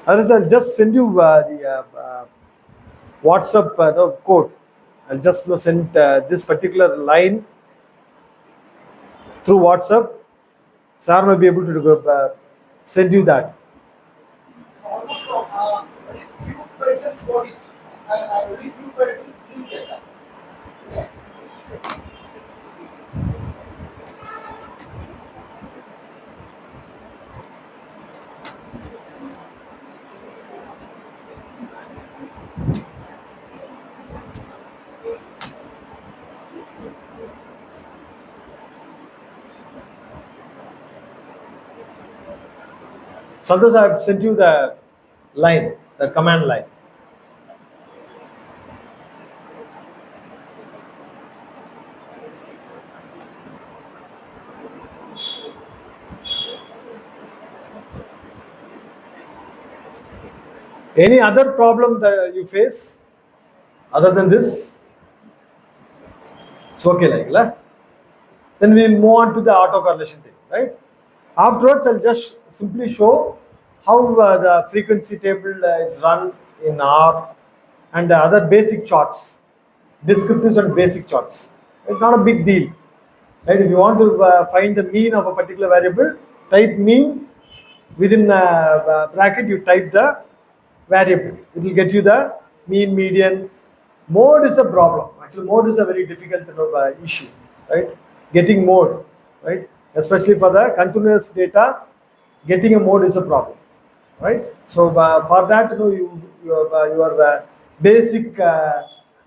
Otherwise, I'll just send you the WhatsApp code. I'll just send this particular line through WhatsApp. Sir may be able to send you that. Almost only few persons got it. Only few persons didn't get that. Yeah. Santosh, I have sent you the line, the command line. Any other problem that you face other than this? It's okay, like, la? Then we'll move on to the autocorrelation thing, right? Afterwards, I'll just simply show how the frequency table is run in R and the other basic charts, descriptives and basic charts. It's not a big deal, right? If you want to find the mean of a particular variable, type mean within bracket. You type the variable. It will get you the mean, median. Mode is the problem. Actually, mode is a very difficult issue, right? Getting mode, right? Especially for the continuous data, getting a mode is a problem, right? So for that, your basic R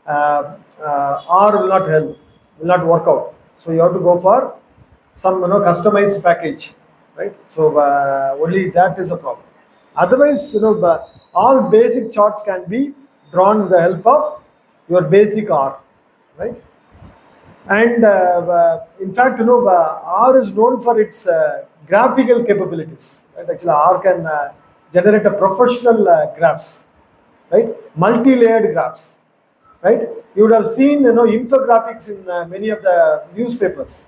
will not help, will not work out. So you have to go for some customized package, right? So only that is a problem. Otherwise, all basic charts can be drawn with the help of your basic R, right? And in fact, R is known for its graphical capabilities. Right? Actually, R can generate a professional graphs, right? Multi-layered graphs, right? You would have seen, infographics in many of the newspapers.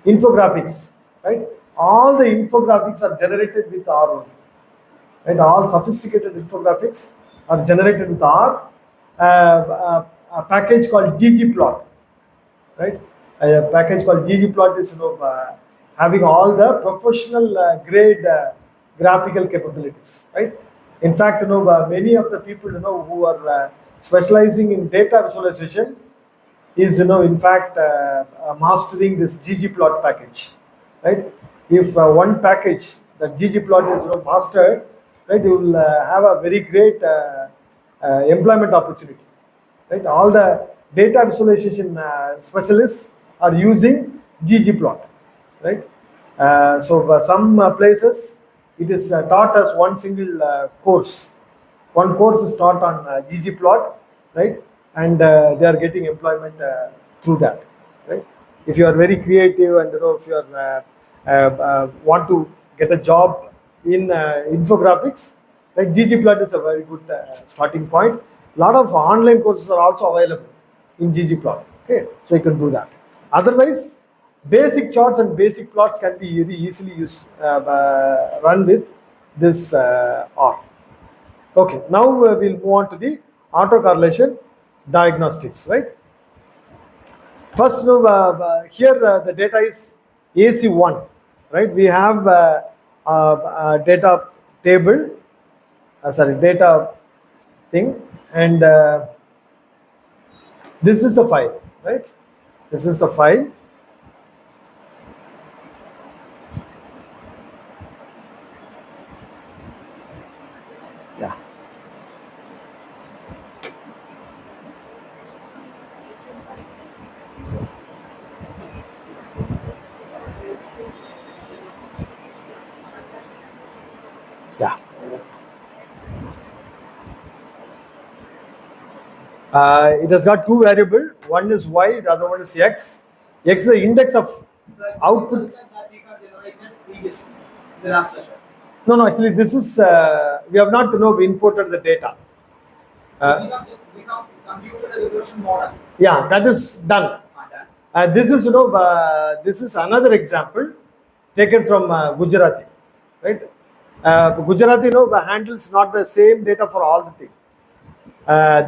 Infographics, right? All the infographics are generated with R only, right? All sophisticated infographics are generated with R. A package called ggplot, right? A package called ggplot is having all the professional grade graphical capabilities, right? In fact, many of the people who are specializing in data visualization is in fact mastering this ggplot package, right? If one package, that ggplot is mastered, right, you will have a very great employment opportunity, right? All the data visualization specialists are using ggplot, right? So some places it is taught as one single course. One course is taught on ggplot, right? And they are getting employment through that, right? If you are very creative and if you are want to get a job in infographics, right? ggplot is a very good starting point. A lot of online courses are also available in ggplot. Okay, so you can do that. Otherwise, basic charts and basic plots can be very easily used run with this R. Okay, now we'll move on to the autocorrelation diagnostics, right? First, here the data is AC1, right? We have data table, data thing, and this is the file, right? This is the file. Yeah. Yeah. It has got two variables. One is y, the other one is x. X is the index of output. That we got generated previously, the last session. No, actually, this is we have not imported the data. We have computed the regression model. Yeah, that is done. This is this is another example taken from Gujarati, right? Gujarati, handles not the same data for all the things.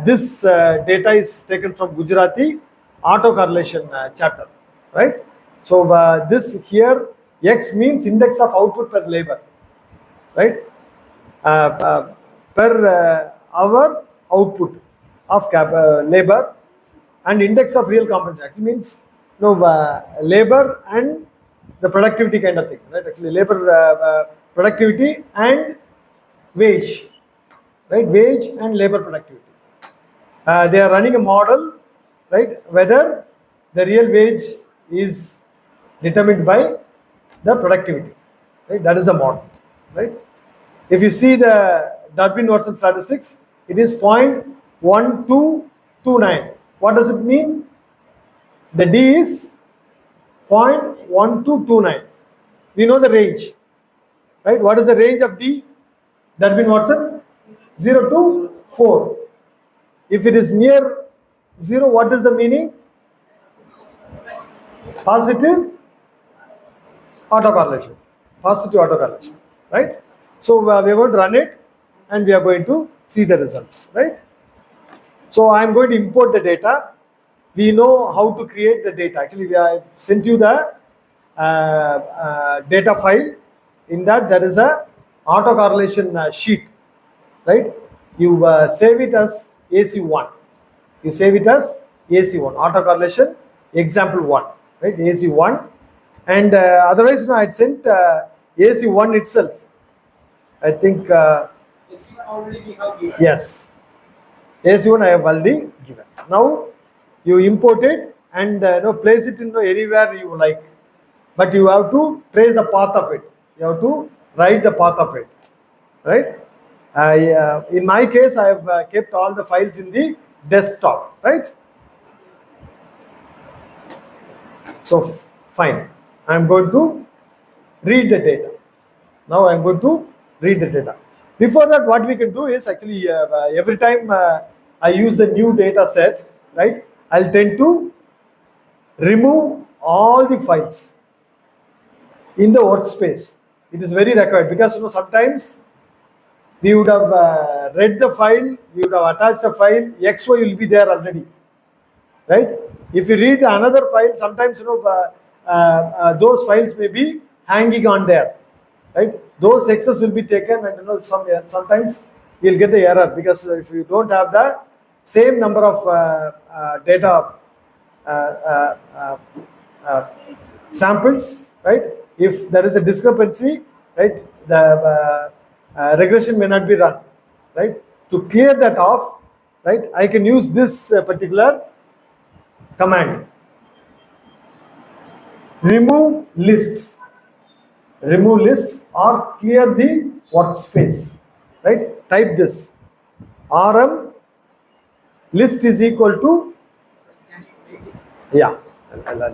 This data is taken from Gujarati autocorrelation chapter, right? So this here, X means index of output per labor, right? Per hour output of labor, and index of real compensation actually means labor and the productivity kind of thing, right? Actually labor productivity and wage, right? Wage and labor productivity. They are running a model, right? Whether the real wage is determined by the productivity, right? That is the model, right? If you see the Durbin-Watson statistics, it is 0.1229. What does it mean? The D is 0.1229. We know the range, right? What is the range of D? Durbin-Watson? 0 to 4. If it is near 0, what is the meaning? Positive autocorrelation. Positive autocorrelation, right? So we are going to run it and we are going to see the results, right? So I am going to import the data. We know how to create the data. Actually, I sent you the data file. In that, there is a autocorrelation sheet, right? You save it as AC1. You save it as AC1, autocorrelation example 1, right? AC1. And otherwise, I had sent AC1 itself. I think, Yes, you already we have given. yes, AC1 I have already given. Now, you import it and place it in anywhere you like. But you have to trace the path of it. You have to write the path of it, right? In my case, I have kept all the files in the desktop, right? So fine, I am going to read the data. Now I am going to read the data. Before that, what we can do is actually every time I use the new data set, right? I'll tend to remove all the files in the workspace. It is very required because sometimes we would have read the file, we would have attached the file, XY will be there already, right? If you read another file, sometimes those files may be hanging on there, right? Those X's will be taken, and sometimes we'll get the error because if you don't have the same number of data samples, right? If there is a discrepancy, right, the regression may not be run, right? To clear that off, right, I can use this particular command. Remove list or clear the workspace, right? Type this. RM list is equal to, Can you make it? yeah, I'll do it.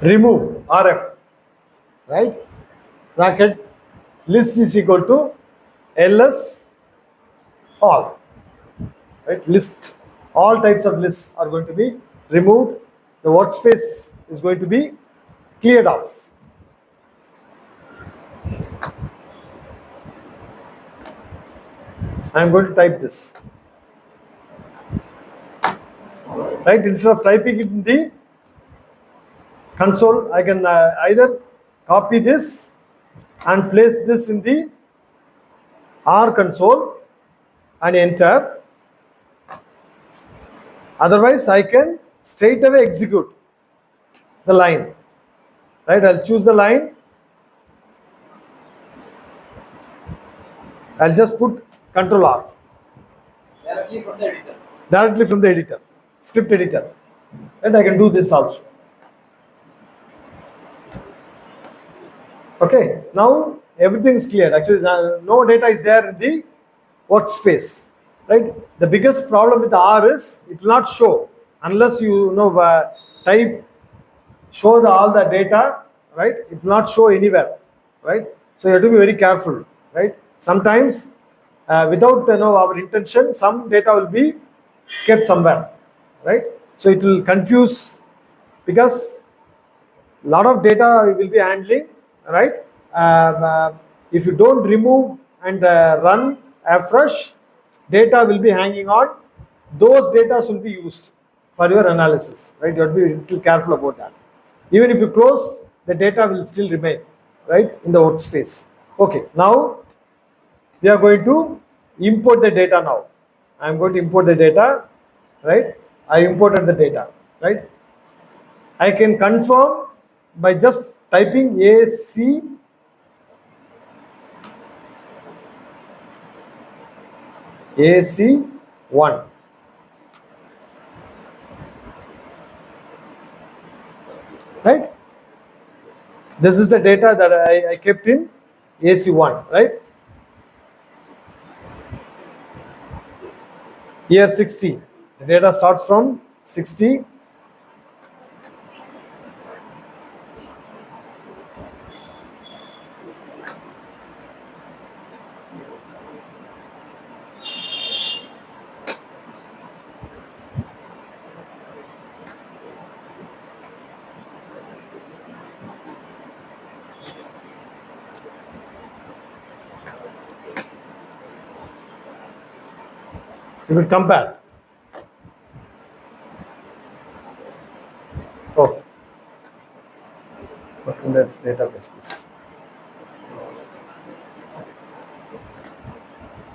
Remove RM, right? Bracket list is equal to ls all, right? List, all types of lists are going to be removed. The workspace is going to be cleared off. I am going to type this, right? Instead of typing it in the console, I can either copy this and place this in the R console and enter. Otherwise, I can straight away execute the line, right? I'll choose the line. I'll just put Control R. Directly from the editor. Directly from the editor, script editor. And I can do this also. Okay, now everything is clear. Actually, no data is there in the workspace, right? The biggest problem with R is it will not show unless type show all the data, right? It will not show anywhere, right? So you have to be very careful, right? Sometimes without our intention, some data will be kept somewhere, right? So it will confuse because lot of data we will be handling, right? If you don't remove and run afresh, data will be hanging on. Those data will be used for your analysis, right? You have to be little careful about that. Even if you close, the data will still remain, right, in the workspace. Okay, now we are going to import the data now. I am going to import the data, right? I imported the data, right? I can confirm by just typing AC1, right? This is the data that I kept in AC1, right? Year 60. The data starts from 60. You will compare. Oh, what in that database, please?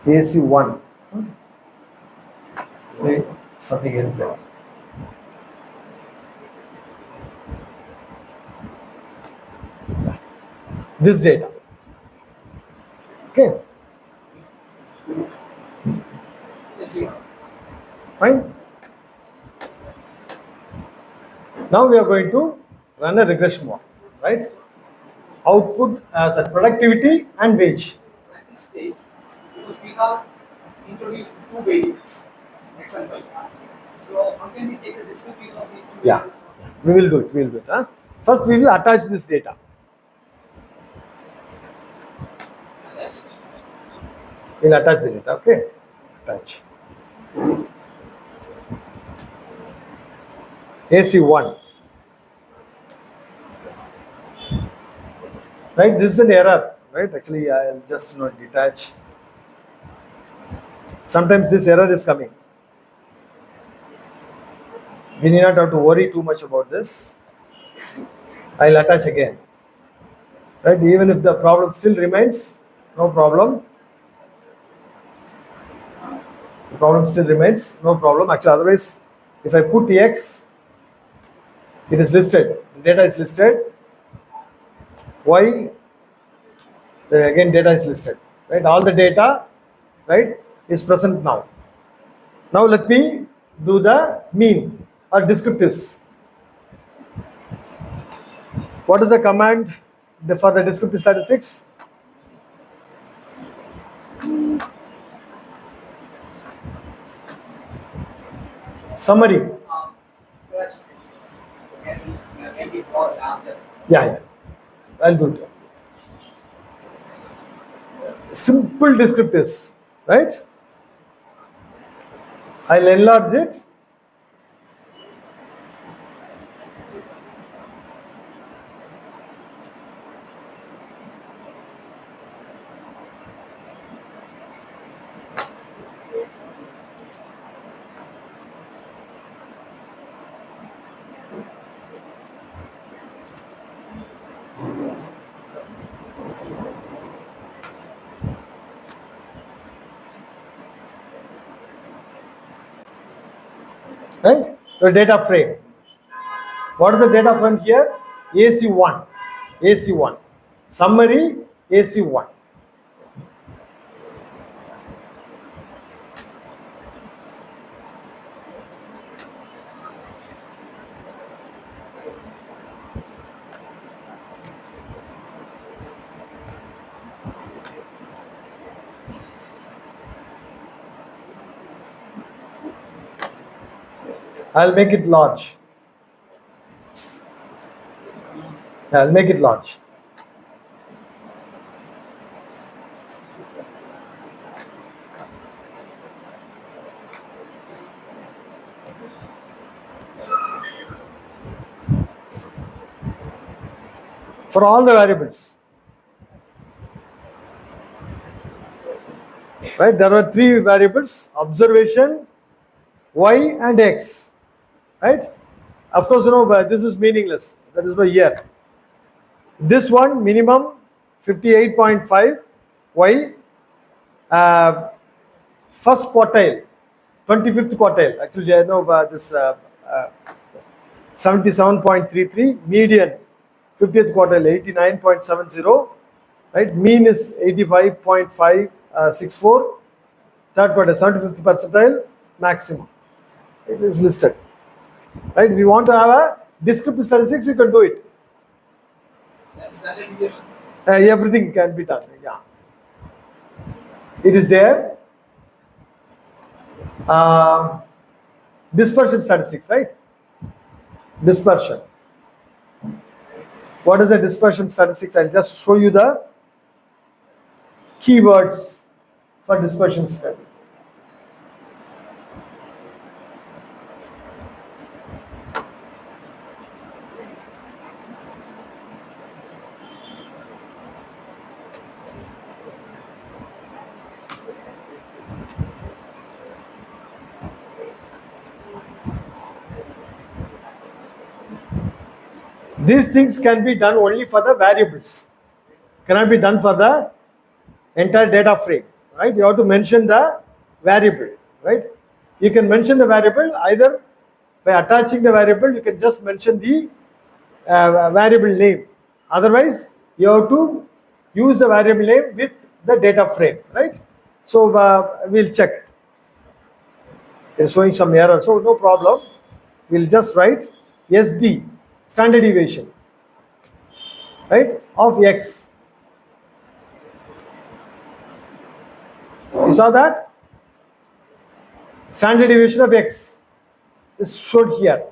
AC1. Wait, something else there. This data. Okay, Yes, you. fine. Now we are going to run a regression model, right? Output as a productivity and wage. At this stage, because we have introduced two variables, X and Y. So how can we take the descriptives of these two Yeah, variables? we will do it. We will do it. Huh? First, we will attach this data. And that's it. We'll attach the data. Okay, attach AC1. Right, this is an error. Right, actually, I'll just detach. Sometimes this error is coming. We need not have to worry too much about this. I'll attach again. Right, even if the problem still remains, no problem. The problem still remains, no problem. Actually, otherwise, if I put X, it is listed. The data is listed. Y, again data is listed. Right, all the data, right, is present now. Now let me do the mean or descriptives. What is the command for the descriptive statistics? Summary. First, can be brought after. Yeah, I'll do it. Simple descriptives, right? I'll enlarge it. Right? The data frame. What is the data frame here? AC1. AC1. Summary AC1. I'll make it large. I'll make it large. For all the variables. Right? There are three variables: observation, y, and x. Right? Of course, but this is meaningless. There is no year. This one minimum 58.5 y, first quartile, 25th quartile. Actually, I know this 77.33, median 50th quartile 89.70, right? Mean is 85.564, third quartile 75th percentile, maximum. It is listed. Right? If you want to have a descriptive statistics, you can do it. That's standard deviation. Everything can be done. Yeah, it is there. Dispersion statistics, right? Dispersion. What is the dispersion statistics? I'll just show you the keywords for dispersion study. These things can be done only for the variables, cannot be done for the entire data frame, right? You have to mention the variable, right? You can mention the variable either by attaching the variable, you can just mention the variable name. Otherwise, you have to use the variable name with the data frame, right? So we'll check. It's showing some error, so no problem. We'll just write SD, standard deviation, right, of X. You saw that? Standard deviation of X is shown here.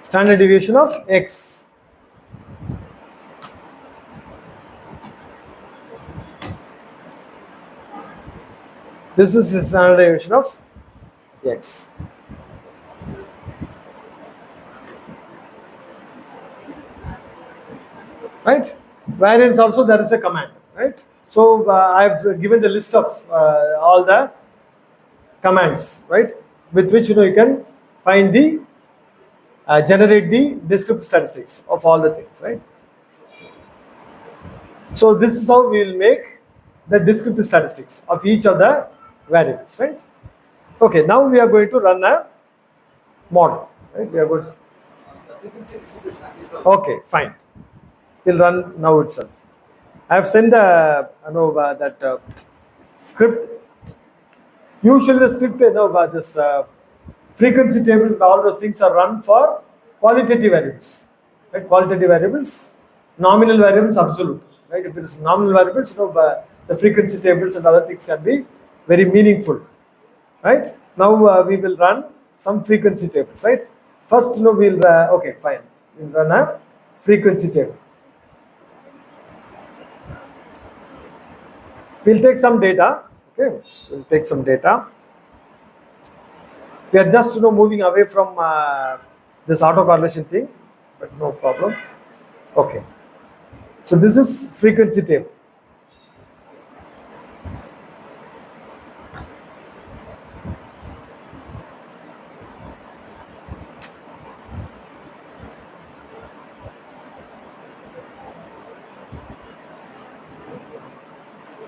Standard deviation of X. This is the standard deviation of X. Right? Variance also there is a command, right? So I've given the list of all the commands, right, with which you can find the generate the descriptive statistics of all the things, right? So this is how we will make the descriptive statistics of each of the variables, right? Okay, now we are going to run a model, right? We are going to, The frequency distribution is the okay, fine. We'll run now itself. I have sent the that script. Usually the script, this frequency table and all those things are run for qualitative variables, right? Qualitative variables, nominal variables, absolute, right? If it is nominal variables, the frequency tables and other things can be very meaningful, right? Now we will run some frequency tables, right? First, we'll okay, fine. We'll run a frequency table. We'll take some data. Okay, we'll take some data. We are just moving away from this autocorrelation thing, but no problem. Okay, so this is frequency table.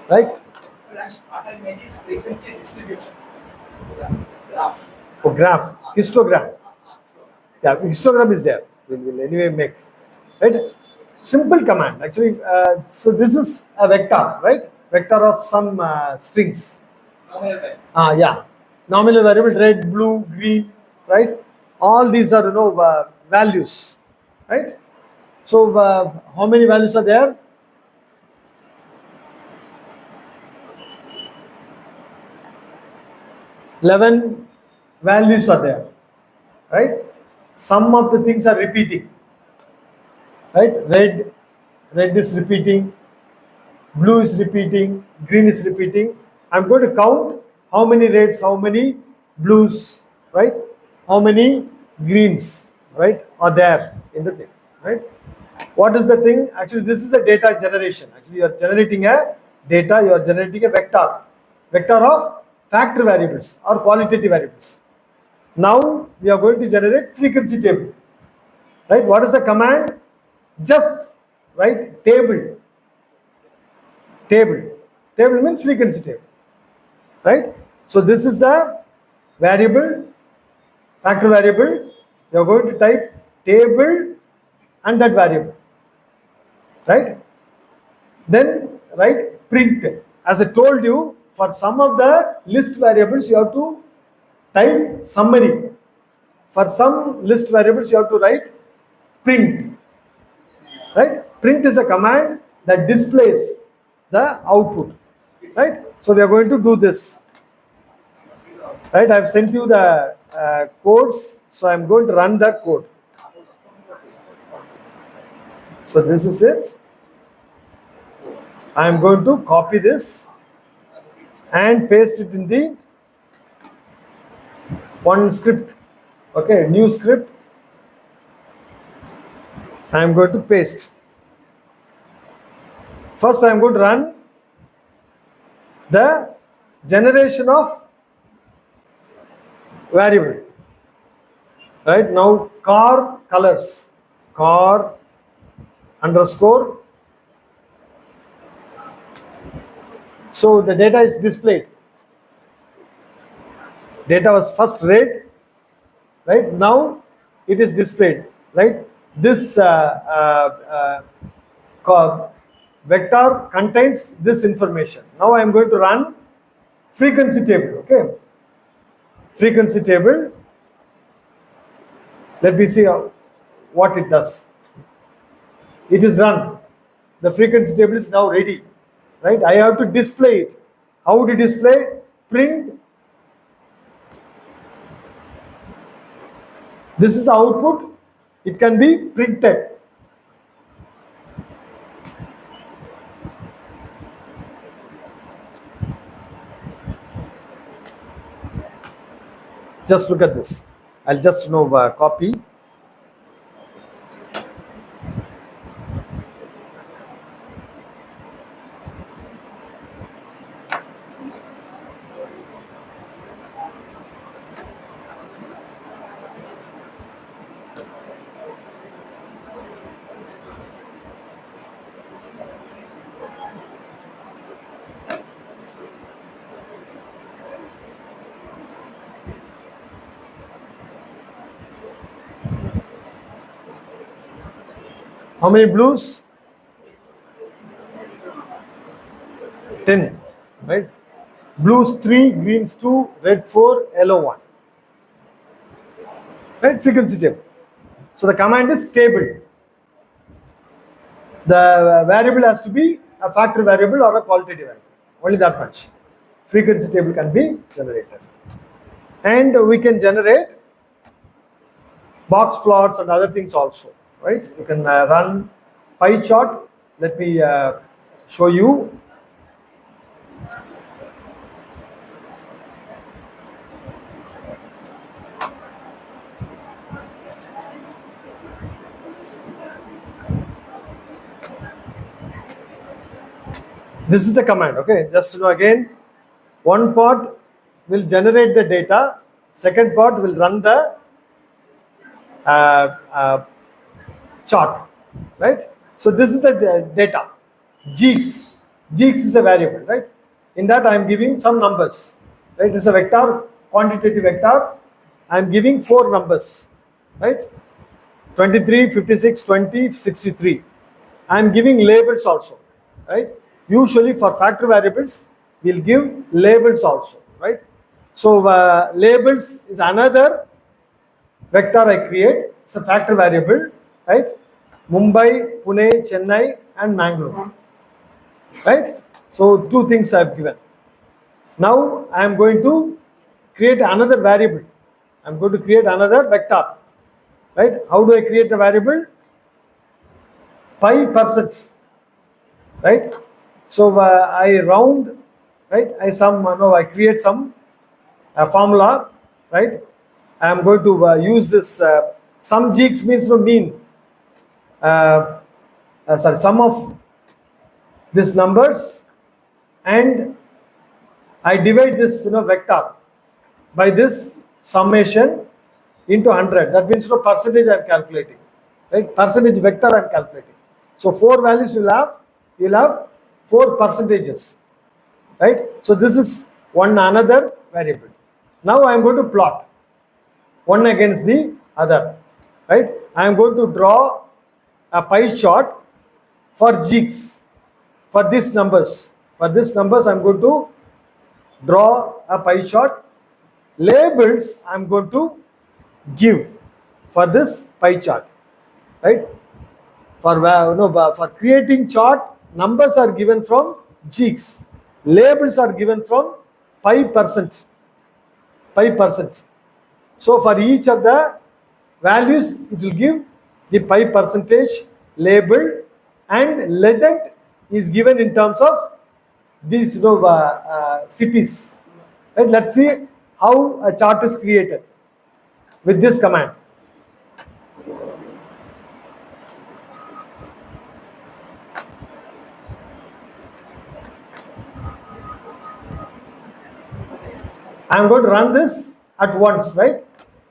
Right? what I meant is frequency distribution. Graph. Oh, graph, histogram. Yeah, histogram is there. We'll anyway make, right? Simple command. Actually, so this is a vector, right? Vector of some strings. Nominal value. Yeah, nominal variable, red, blue, green, right? All these are values, right? So how many values are there? 11 values are there, right? Some of the things are repeating, right? Red is repeating, blue is repeating, green is repeating. I'm going to count how many reds, how many blues, right? How many greens, right, are there in the thing, right? What is the thing? Actually, this is the data generation. Actually, you are generating a data, you are generating a vector of factor variables or qualitative variables. Now we are going to generate frequency table, right? What is the command? Just write table. Table means frequency table, right? So this is the variable, factor variable. You are going to type table and that variable, right? Then write print. As I told you, for some of the list variables you have to type summary. For some list variables you have to write print, right? Print is a command that displays the output, right? So we are going to do this, right? I've sent you the codes, so I'm going to run that code. So this is it. I'm going to copy this and paste it in the one script. Okay, new script. I'm going to paste. First, I'm going to run the generation of variable. Right now, car colors, car underscore. So the data is displayed. Data was first read, right? Now it is displayed, right? This vector contains this information. Now I am going to run frequency table, okay? Frequency table. Let me see what it does. It is run. The frequency table is now ready, right? I have to display it. How to display? Print. This is the output. It can be printed. Just look at this. I'll just copy. How many blues? 10, right? Blues 3, greens 2, red 4, yellow 1. Right? Frequency table. So the command is table. The variable has to be a factor variable or a qualitative variable. Only that much. Frequency table can be generated. And we can generate box plots and other things also. Right? You can run pie chart. Let me show you. This is the command, okay? Just to know again, one part will generate the data, second part will run the chart, right? So this is the data. Geeks is a variable, right? In that I am giving some numbers, right? It's a vector, quantitative vector. I am giving 4 numbers, right? 23, 56, 20, 63. I am giving labels also, right? Usually for factor variables, we'll give labels also, right? So labels is another vector I create. It's a factor variable, right? Mumbai, Pune, Chennai, and Mangalore. Right? So 2 things I have given. Now I am going to create another variable. I am going to create another vector. Right? How do I create the variable? Pi percent. Right? So I round. Right? I create some formula. Right? I am going to use this. Sum Gx means no mean. Sum of these numbers, and I divide this vector by this summation into 100. That means percentage I am calculating, right? Percentage vector I am calculating. So 4 values you will have 4 percentages, right? So this is another variable. Now I am going to plot one against the other, right? I am going to draw a pie chart for Gx, for these numbers. For these numbers, I am going to draw a pie chart. Labels I am going to give for this pie chart, right? For creating chart, numbers are given from Gx. Labels are given from pi percent. So for each of the values, it will give the pi percentage label, and legend is given in terms of these cities. Right? Let's see how a chart is created with this command. I am going to run this at once, right?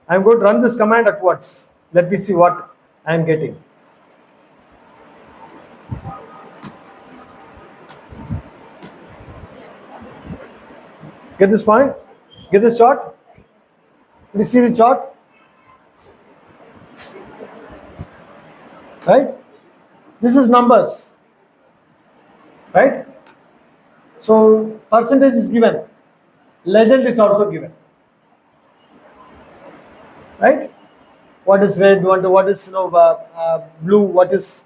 I am going to run this command at once. Let me see what I am getting. Get this point? Get this chart? Did you see the chart? Right? This is numbers. Right? So percentage is given. Legend is also given. Right? What is red? What is blue? What is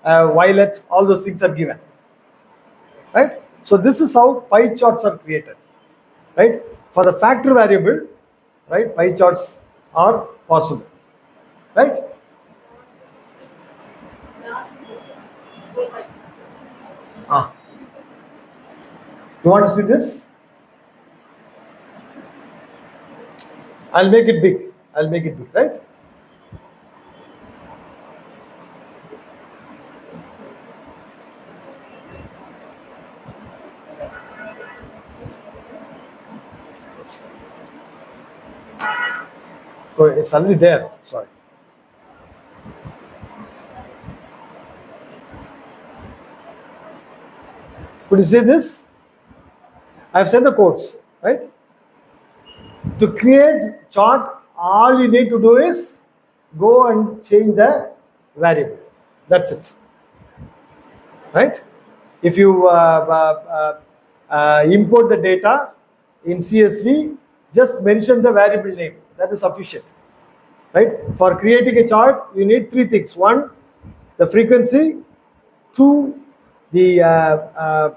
violet? All those things are given. Right? So this is how pie charts are created. Right? For the factor variable, right, pie charts are possible. Right? You want to see this? I'll make it big. Right? Oh, it's already there. Sorry. Could you see this? I've said the codes, right? To create chart, all you need to do is go and change the variable. That's it. Right? If you import the data in CSV, just mention the variable name. That is sufficient. Right? For creating a chart, you need 3 things. 1, the frequency. 2, the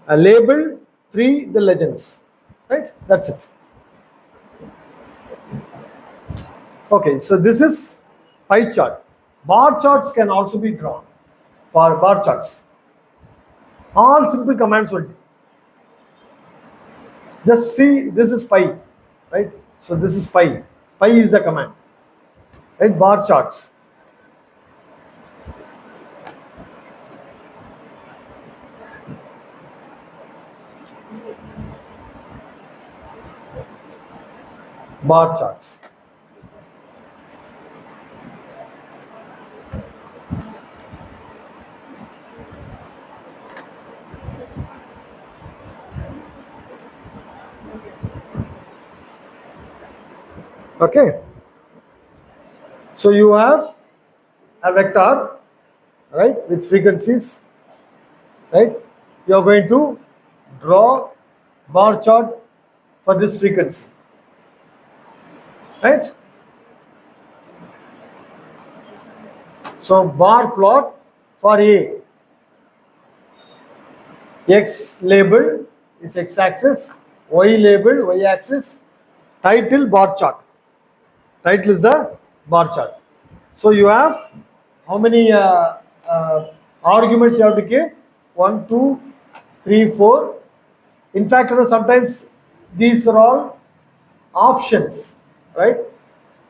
label. 3, the legends. Right? That's it. Okay, so this is pie chart. Bar charts can also be drawn. For bar charts, all simple commands will do. Just see, this is pi, right? So this is pi. Pi is the command, right? Bar charts. Bar charts. Okay. So you have a vector, right, with frequencies, right? You are going to draw bar chart for this frequency, right? So bar plot for A. X label is x-axis, Y label y-axis, title bar chart. Title is the bar chart. So you have how many arguments you have to give? 1, 2, 3, 4. In fact, sometimes these are all options, right?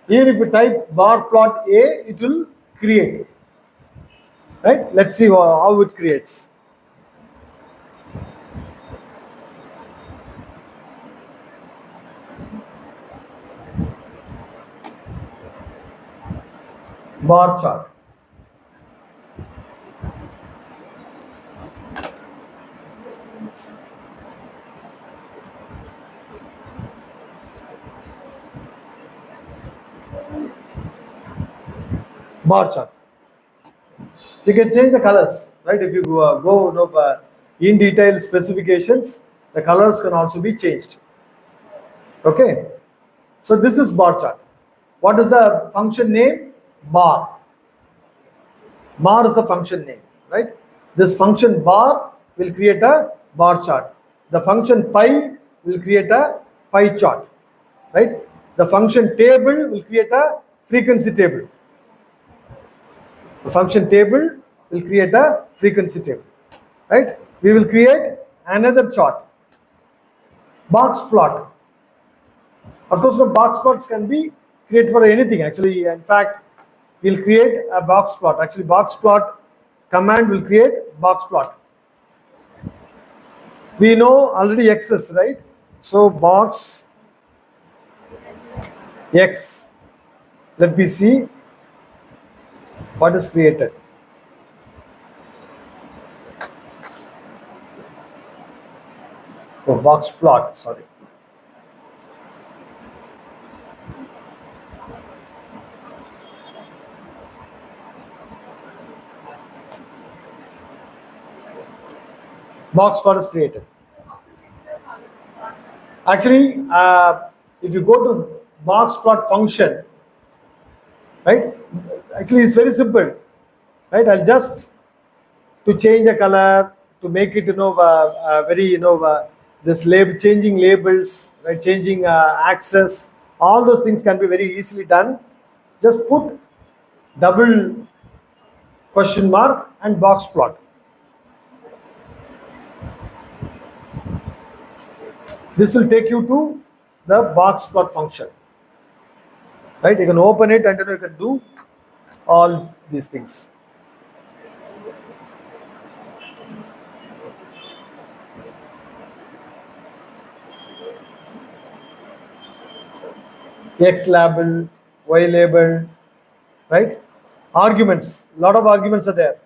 Here if you type bar plot A, it will create, right? Let's see how it creates. Bar chart. Bar chart. You can change the colors, right? If you go in detail specifications, the colors can also be changed. Okay. So this is bar chart. What is the function name? Bar. Bar is the function name, right? This function bar will create a bar chart. The function pi will create a pie chart, right? The function table will create a frequency table. The function table will create a frequency table, right? We will create another chart. Box plot. Of course, box plots can be created for anything. Actually, in fact, we'll create a box plot. Actually, box plot command will create box plot. We know already x's, right? So box x. Let me see what is created. Oh, box plot, sorry. Box plot is created. Actually, if you go to box plot function, right? Actually, it's very simple, right? I'll just to change the color, to make it very this label, changing labels, right? Changing access, all those things can be very easily done. Just put double question mark and box plot. This will take you to the box plot function, right? You can open it and then you can do all these things. X label, Y label, right? Arguments, a lot of arguments are there.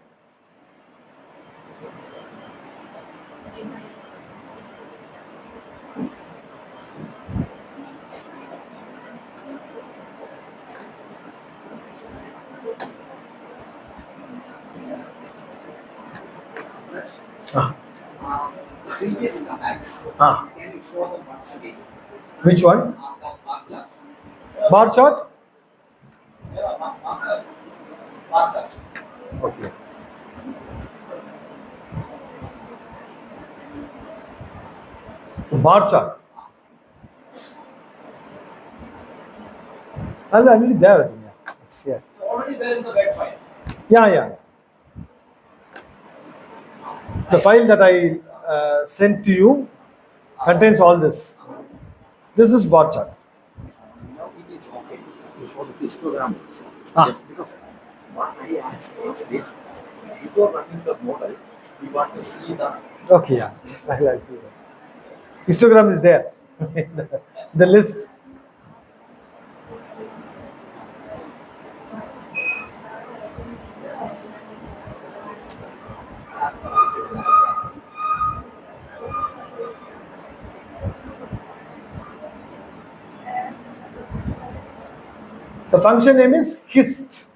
Previous commands. Ah. Can you show them once again? Which one? Bar chart. Bar chart? Yeah, bar chart. Okay. Bar chart. Already there, I think. Yeah. It's here. So already there in the web file. Yeah. The file that I sent to you contains all this. This is bar chart. Now it is okay to show the histogram also. Ah. Yes, because what I asked is before running the model, we want to see the Okay, yeah. I'll do that. Histogram is there. the list. The function name is hist.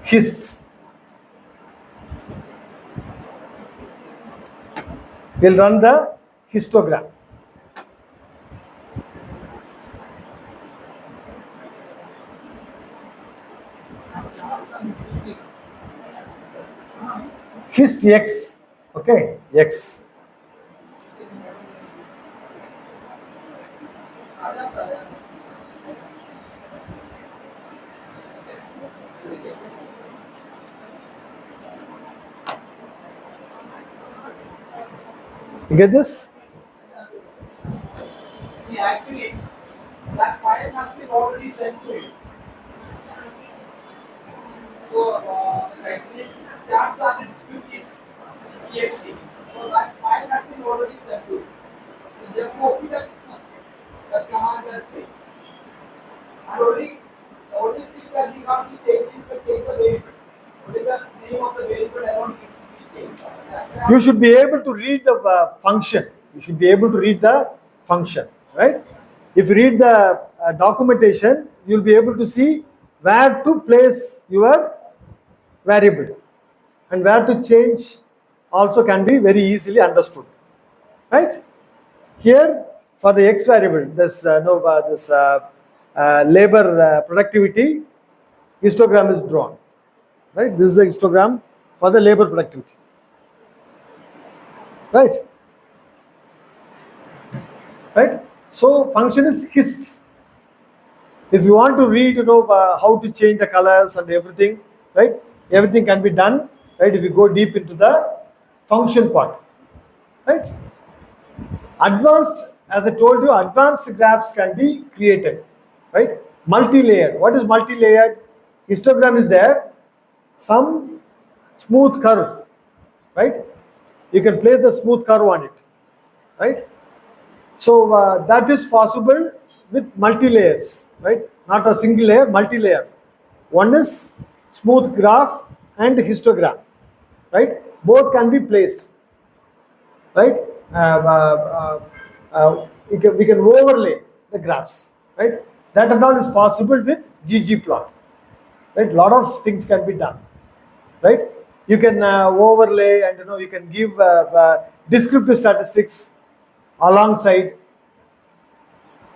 Hist. We'll run the histogram. hist x, okay, x. You get this? See, actually, that file has been already sent to you. So, like this charts are in dispute is TXT. So that file has been already sent to you. So just copy that command and paste. And the only thing that we have to change is the change the variable. Only the name of the variable alone needs to be changed. You should be able to read the function. You should be able to read the function, right? If you read the documentation, you'll be able to see where to place your variable and where to change also can be very easily understood, right? Here for the x variable, this labor productivity histogram is drawn, right? This is the histogram for the labor productivity, right? Right? So function is hist. If you want to read, how to change the colors and everything, right? Everything can be done, right? If you go deep into the function part, right? Advanced, as I told you, advanced graphs can be created, right? Multi-layered. What is multi-layered? Histogram is there, some smooth curve, right? You can place the smooth curve on it, right? So that is possible with multi-layers, right? Not a single layer, multi-layer. One is smooth graph and histogram, right? Both can be placed, right? We can overlay the graphs, right? That and all is possible with ggplot, right? Lot of things can be done, right? You can overlay and you can give descriptive statistics alongside.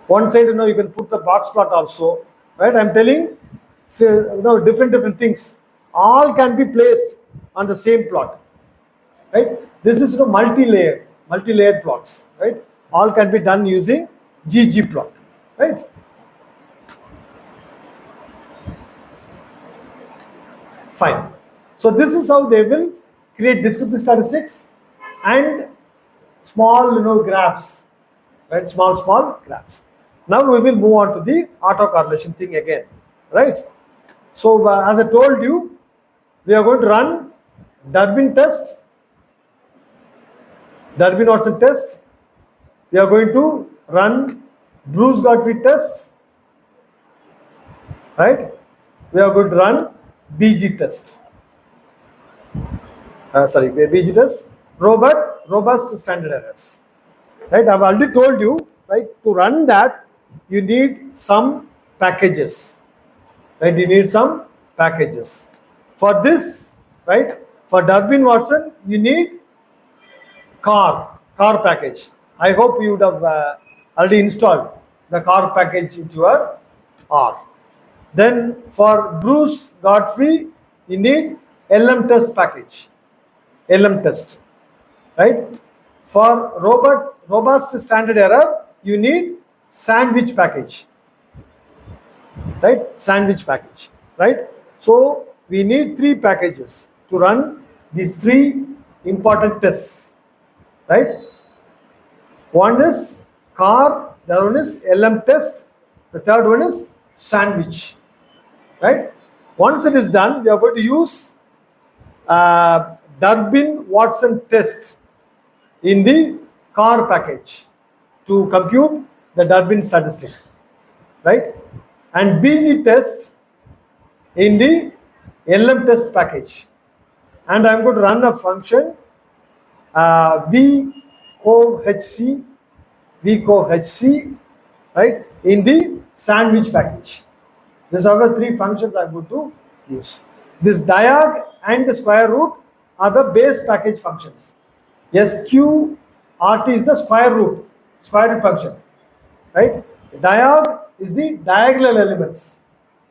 One side, you can put the box plot also, right? I'm telling, so, different things. All can be placed on the same plot, right? This is multi-layered plots, right? All can be done using ggplot, right? Fine. So this is how they will create descriptive statistics and small, graphs, right? Small graphs. Now we will move on to the autocorrelation thing again, right? So as I told you, we are going to run Durbin test, Durbin-Watson test. We are going to run Bruce-Gottfried test, right? We are going to run BG test. BG test, robust standard errors, right? I've already told you, right? To run that, you need some packages, right? You need some packages. For this, right? For Durbin-Watson, you need car package. I hope you would have already installed the car package into your R. Then for Bruce Godfrey, you need LM test package, LM test, right? For robust standard error, you need sandwich package, right? Sandwich package, right? So we need 3 packages to run these 3 important tests, right? One is car, the other one is LM test, the third one is sandwich, right? Once it is done, we are going to use Durbin-Watson test in the car package to compute the Durbin statistic, right? And BG test in the LM test package. And I'm going to run a function VCOHC, right, in the sandwich package. These are the 3 functions I'm going to use. This diag and the square root are the base package functions. SQRT is the square root function, right? Diag is the diagonal elements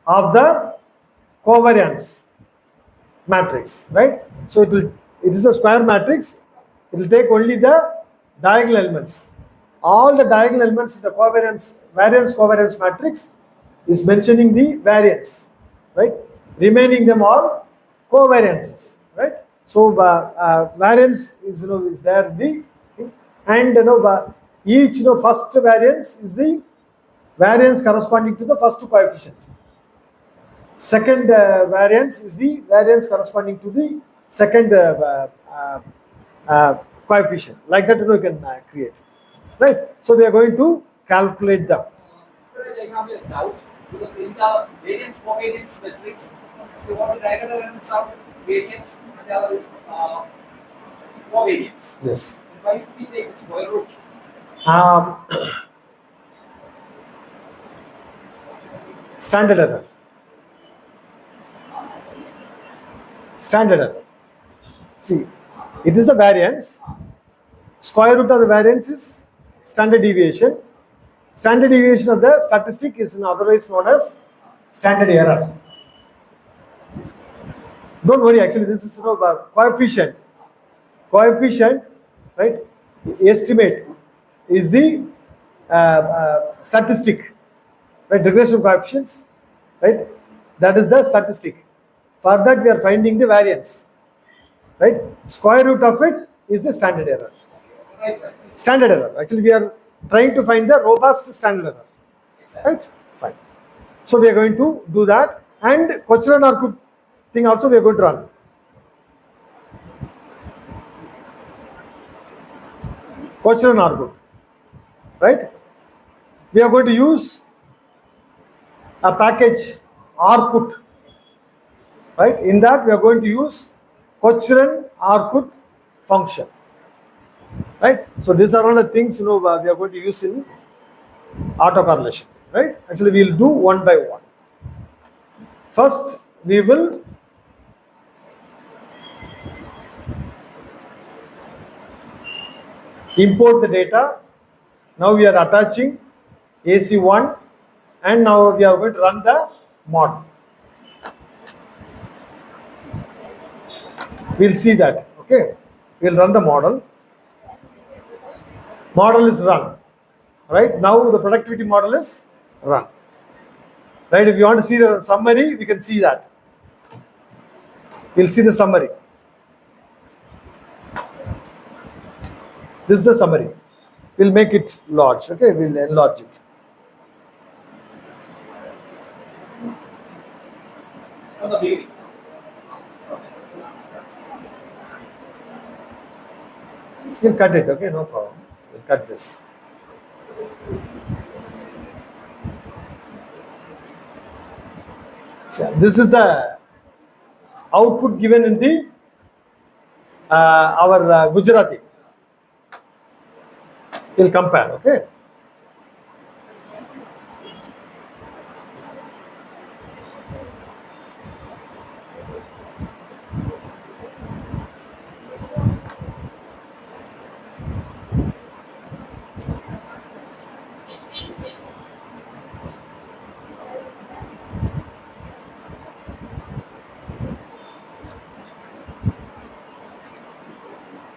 of the covariance matrix, right? So it will it is a square matrix, it will take only the diagonal elements. All the diagonal elements in the variance covariance matrix is mentioning the variance, right? Remaining them all covariances, right? So variance is is there the thing, and each first variance is the variance corresponding to the first coefficient. Second variance is the variance corresponding to the second coefficient. Like that, you can create, right? So we are going to calculate them. I have a doubt because in the variance covariance matrix, so what the diagonal elements are variance and the other is covariance. Yes. Why should we take the square root? Standard error. Standard error. See, it is the variance. Square root of the variance is standard deviation. Standard deviation of the statistic is otherwise known as standard error. Don't worry, actually, this is coefficient. Coefficient, right? Estimate is the statistic, right? Regression coefficients, right? That is the statistic. For that, we are finding the variance, right? Square root of it is the standard error. Right. Standard error. Actually, we are trying to find the robust standard error, right? Fine. So we are going to do that, and Kochran-Arkut thing also we are going to run. Kochran-Arkut, right? We are going to use a package Arkut, right? In that we are going to use Kochran-Arkut function, right? So these are all the things we are going to use in autocorrelation, right? Actually, we will do one by one. First, we will import the data. Now we are attaching AC1, and now we are going to run the model. We'll see that, okay? We'll run the model. Model is run, right? Now the productivity model is run, right? If you want to see the summary, we can see that. We'll see the summary. This is the summary. We'll make it large, okay? We'll enlarge it. From the beginning. We'll cut it, okay? No problem. We'll cut this. So this is the output given in the our Gujarati. We'll compare, okay?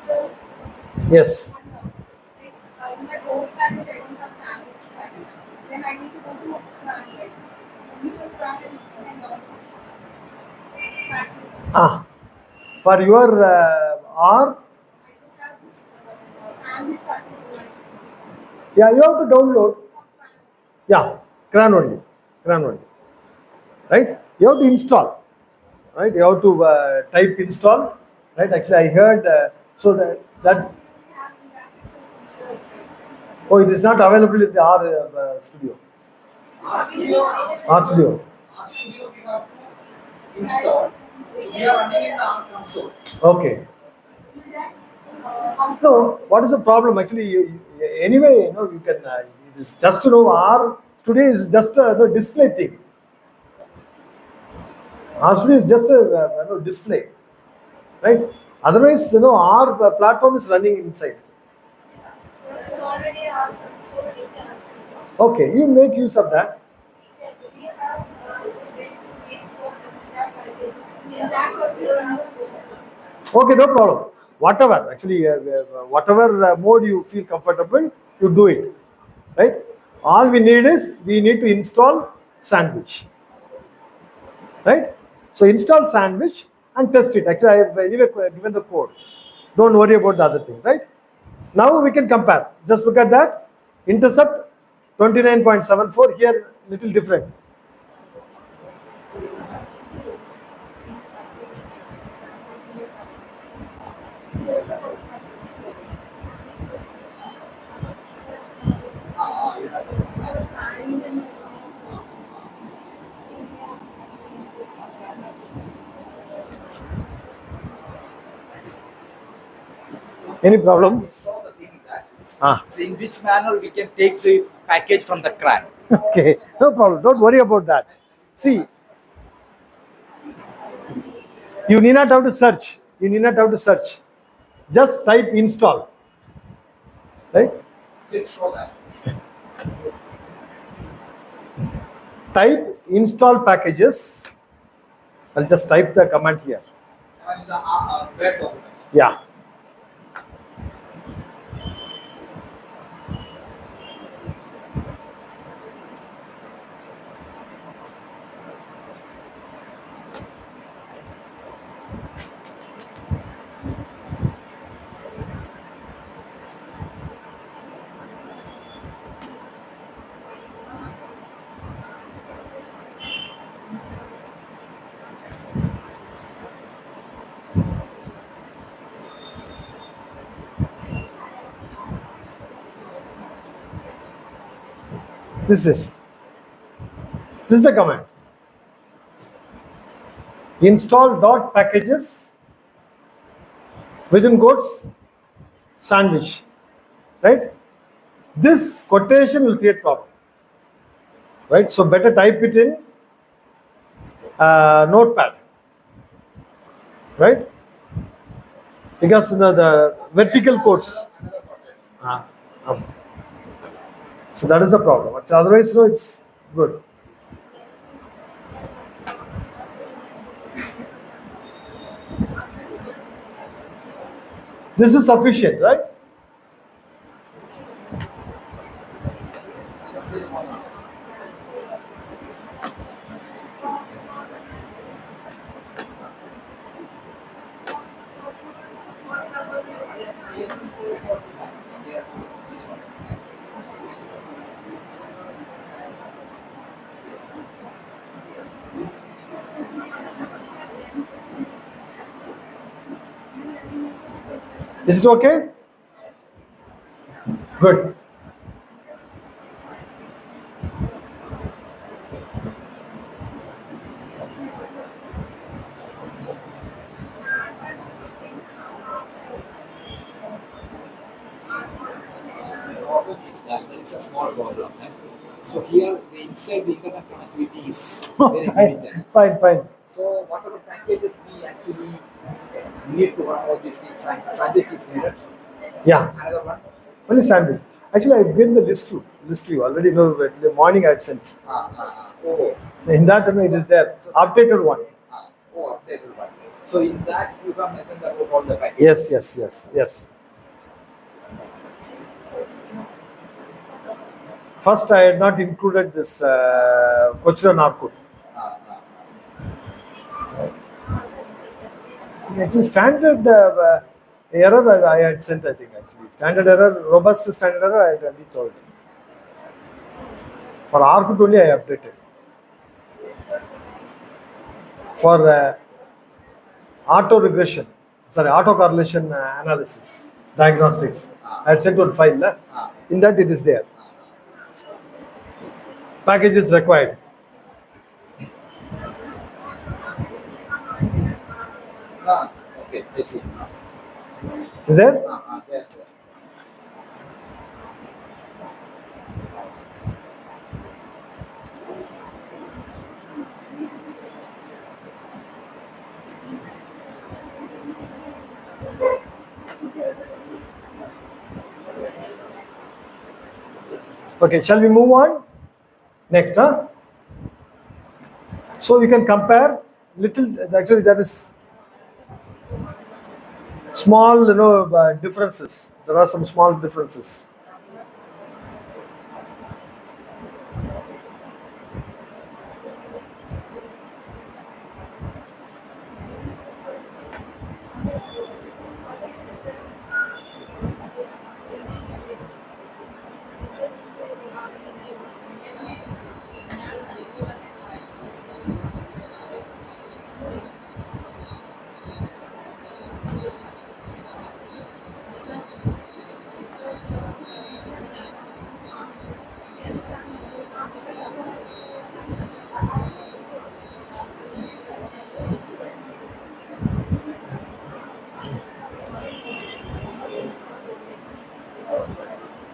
So, Yes. in that old package, I don't have sandwich package. Then I need to go to translate. Only for translate and package. For your R, I don't have this sandwich package. yeah, you have to download. Yeah, CRAN only. CRAN only. Right? You have to install. Right? You have to type install. Right? Actually, I heard so that oh, it is not available in the R studio. R Studio, R studio. R Studio we have to install. We are running in the R console. Okay. No, what is the problem? Actually, anyway, you can. It is just R studio is just a display thing. R studio is just a display, right? Otherwise, our platform is running inside. This is already our console in the studio. Okay, you make use of that. We have separate space for the step. In that, we don't have to go. Okay, no problem. Whatever, actually, whatever mode you feel comfortable, you do it, right? All we need is we need to install Sandwich, right? So install Sandwich and test it. Actually, I have anyway given the code. Don't worry about the other things, right? Now we can compare. Just look at that. Intercept 29.74. Here, little different. Any problem? Show the thing that. Ah. So in which manner we can take the package from the CRAN. Okay, no problem. Don't worry about that. See, you need not have to search. You need not have to search. Just type install. Right? Let's show that. Type install packages. I'll just type the command here. And the Word document. Yeah. This is the command. Install dot packages within quotes Sandwich. Right? This quotation will create problem. Right? So better type it in notepad. Right? Because the vertical quotes. Another quotation. So that is the problem. Otherwise, no, it's good. This is sufficient, right? Is it okay? Good. Problem is that there is a small problem. So here the inside the internet connectivity is very limited. Fine. So whatever packages we actually need to run all these things, Sandwich is needed. Yeah. Another one. Only Sandwich. Actually, I've given the list to you already. Know the morning I had sent. Oh, In that it is there. Updated one. updated one. So in that you have mentioned about all the packages. Yes. First, I had not included this Kochra Narkut. Actually, standard error I had sent, I think, actually. Standard error, robust standard error, I had already told. For Arkut only, I updated. For auto correlation analysis, diagnostics, I had sent one file. In that, it is there. Package is required. Okay, I see. Is there? There. Okay, shall we move on? Next, So you can compare little, actually that is small, differences. There are some small differences.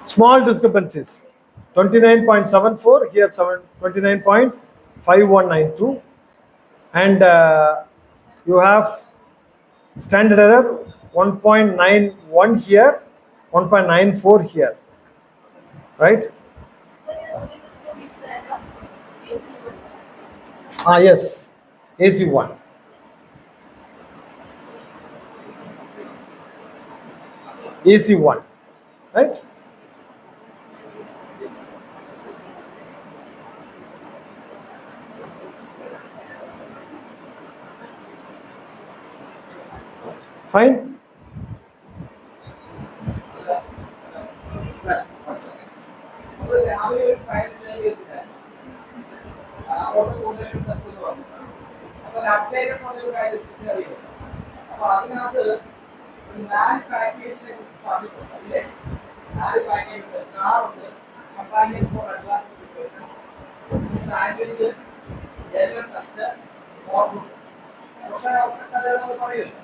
Small discrepancies. 29.74 here, 29.5192, and you have standard error 1.91 here, 1.94 here, right? Yes, AC1. AC1, right? Fine. how you will find auto correlation test എന്ന് പറഞ്ഞു. അപ്പോൾ updated model file list അറിയോ? അപ്പോൾ അതിനകത്ത് ഒരു 4 പാക്കേജിനെ കുറിച്ച് പറഞ്ഞിട്ടുണ്ട്. അല്ലേ? 4 പാക്കേജ് ഉണ്ട്. കാർ ഉണ്ട്, companion four advance preparation, sandwich, general test, model. പക്ഷേ അവിടെ നമ്മൾ പറയുന്നു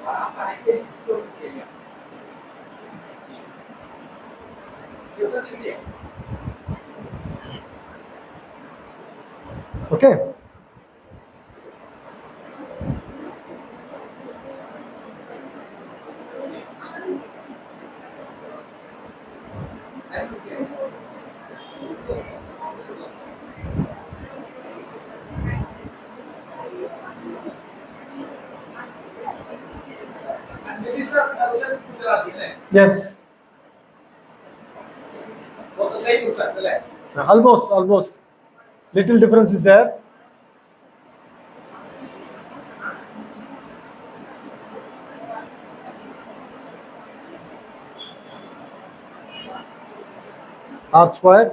ആ പാക്കേജ് ലിസ്റ്റ് ചെയ്യാം. Okay. And this is the result Gujarati, right? Yes. So the same result, right? Almost. Little difference is there. R square.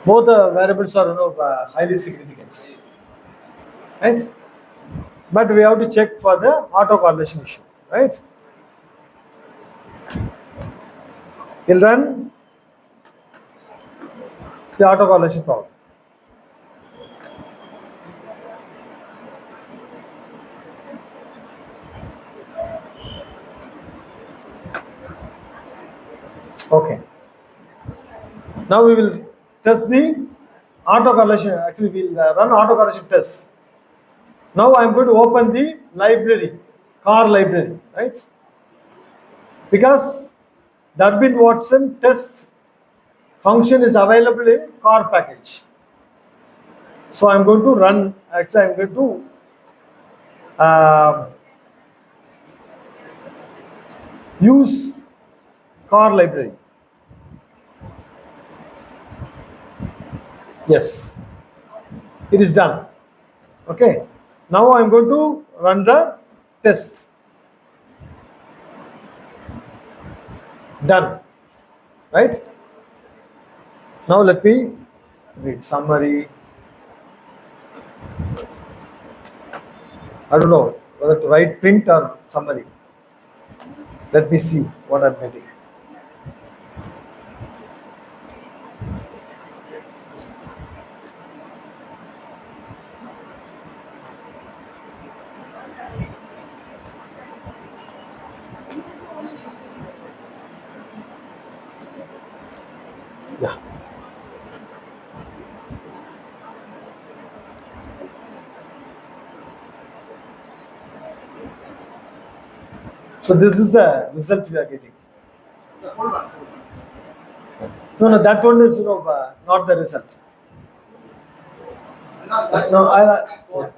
Both the variables are highly significant, right? But we have to check for the autocorrelation issue, right? We'll run the autocorrelation problem. Okay. Now we will test the autocorrelation. Actually, we'll run autocorrelation test. Now I am going to open the library, car library, right? Because Durbin Watson test function is available in car package. So I am going to run, actually I am going to use car library. Yes, it is done. Okay. Now I am going to run the test. Done. Right? Now let me read summary. I don't know whether to write print or summary. Let me see what I'm getting. Yeah. So this is the result we are getting. The full one. No, that one is not the result. Not that No, I. that Yeah. code.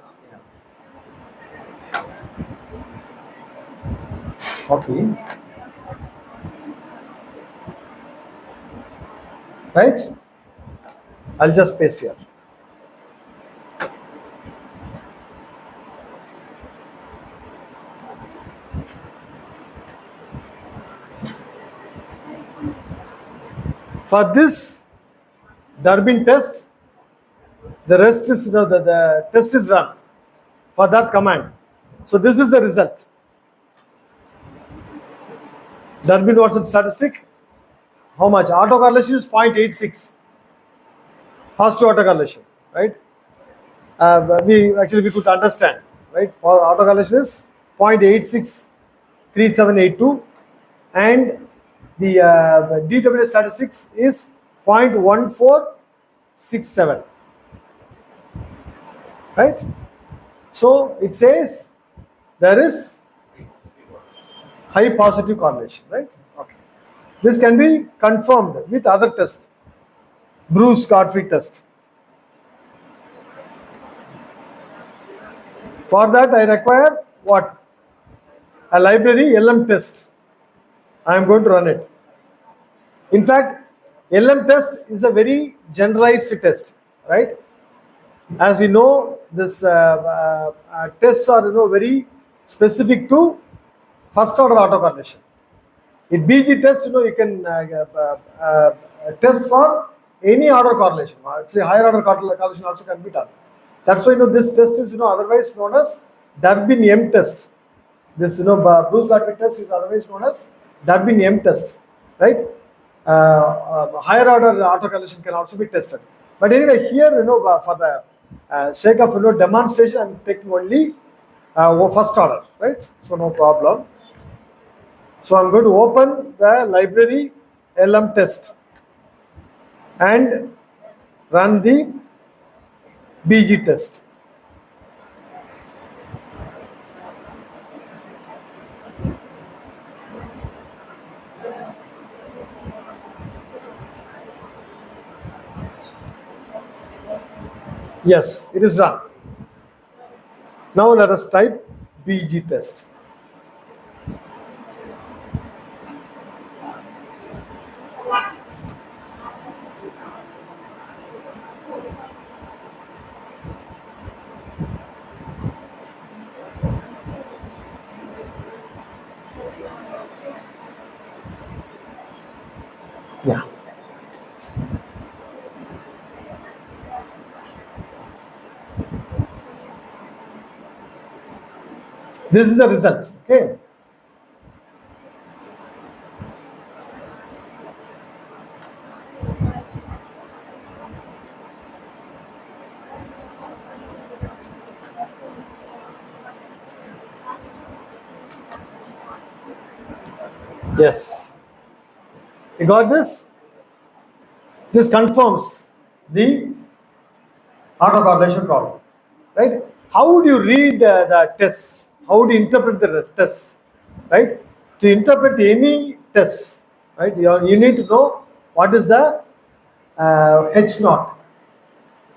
Copy. Right? I'll just paste here. For this Durbin test, the rest is the test is run for that command. So this is the result. Durbin Watson statistic. How much? Autocorrelation is 0.86. Positive autocorrelation, right? We could understand, right? Autocorrelation is 0.863782, and the DWS statistics is 0.1467, right? So it says there is high positive correlation, right? Okay. This can be confirmed with other tests. Bruce Godfrey test. For that, I require what? A library LM test. I am going to run it. In fact, LM test is a very generalized test, right? As we know, this tests are very specific to first order autocorrelation. In BG test, you can test for any order correlation. Actually, higher order correlation also can be done. That's why this test is otherwise known as Durbin M test. This Bruce Godfrey test is otherwise known as Durbin M test, right? Higher order autocorrelation can also be tested. But anyway, here for the sake of demonstration, I'm taking only first order, right? So no problem. So I'm going to open the library LM test and run the BG test. Yes, it is run. Now let us type BG test. Yeah. This is the result. Okay. Yes. You got this? This confirms the autocorrelation problem, right? How would you read the tests? How would you interpret the tests, right? To interpret any test, right? You need to know what is the H naught,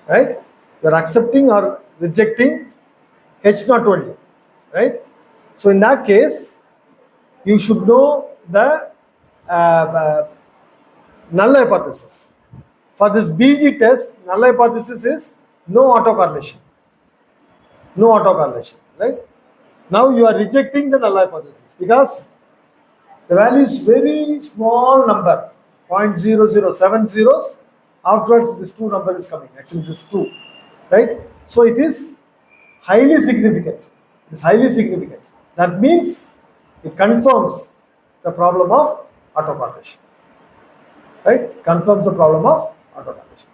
right? You are accepting or rejecting H naught only, right? So in that case, you should know the null hypothesis. For this BG test, null hypothesis is no autocorrelation. No autocorrelation, right? Now you are rejecting the null hypothesis because the value is very small number, 0.0070 zeros. Afterwards, this 2 number is coming. Actually, this 2, right? So it is highly significant. It is highly significant. That means it confirms the problem of autocorrelation, right? Confirms the problem of autocorrelation.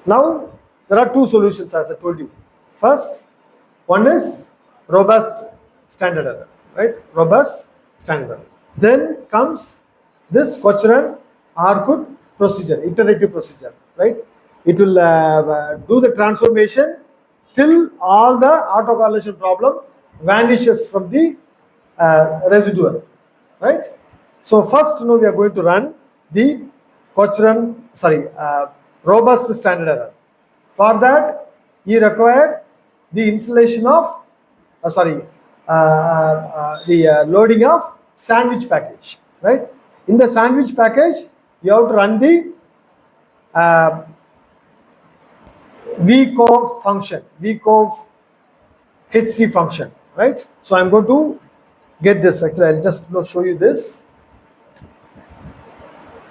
Now, there are two solutions as I told you. First, one is robust standard error, right? Robust standard error. Then comes this Cochran-Arcud procedure, iterative procedure, right? It will do the transformation till all the autocorrelation problem vanishes from the residual, right? So first, we are going to run the robust standard error. For that, he required the installation of, the loading of sandwich package, right? In the sandwich package, you have to run the vcov function, vcov HC function, right? So I'm going to get this. Actually, I'll just show you this.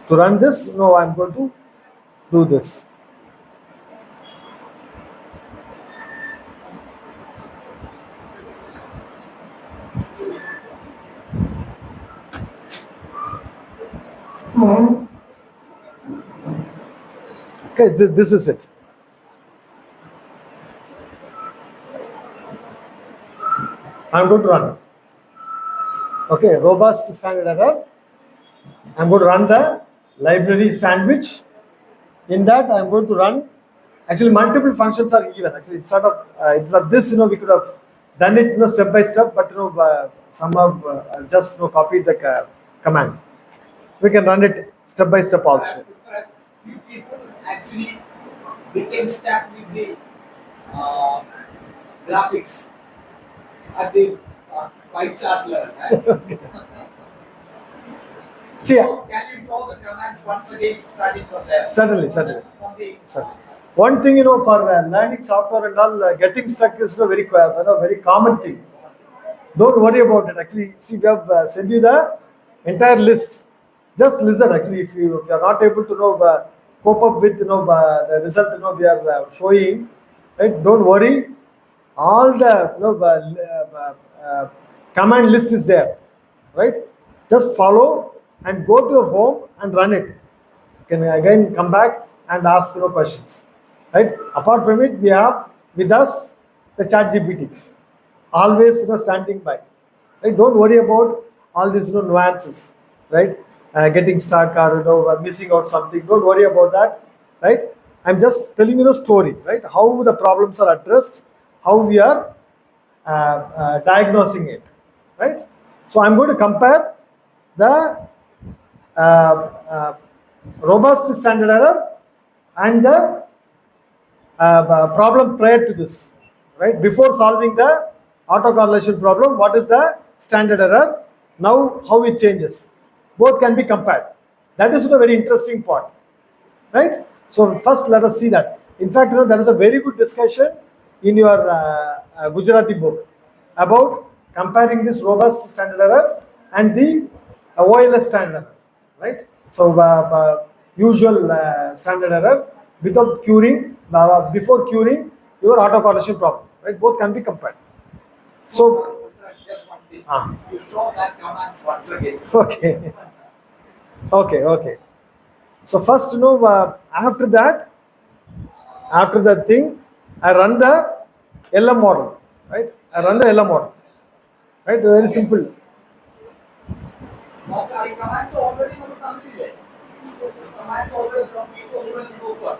To run this, I'm going to do this. Okay, this is it. I'm going to run. Okay, robust standard error. I'm going to run the library sandwich. In that, I'm going to run. Actually, multiple functions are given. Actually, instead of this, we could have done it, step by step. But somehow just copied the command. We can run it step by step also. Few people actually became stuck with the graphics at the pie chart level. Right? See, So can you draw the commands once again, starting from there? Certainly. From the, One thing, for learning software and all, getting stuck is a very common thing. Don't worry about it. Actually, see, we have sent you the entire list. Just listen. Actually, if you are not able to cope up with the result we are showing, right? Don't worry. All the command list is there, right? Just follow and go to your home and run it. You can again come back and ask questions, right? Apart from it, we have with us the ChatGPT, always standing by, right? Don't worry about all these nuances, right? Getting stuck or missing out something. Don't worry about that, right? I'm just telling you the story, right? How the problems are addressed, how we are diagnosing it, right? So I'm going to compare the robust standard error and the problem prior to this, right? Before solving the autocorrelation problem, what is the standard error? Now, how it changes. Both can be compared. That is a very interesting point, right? So first, let us see that. In fact, there is a very good discussion in your Gujarati book about comparing this robust standard error and the OLS standard error, right? So usual standard error without curing, before curing your autocorrelation problem, right? Both can be compared. So just one thing. You show that commands once again. Okay. So first, after that thing, I run the LM model, right? I run the LM model, right? Very simple. Okay, commands already completed. Commands already completed already over.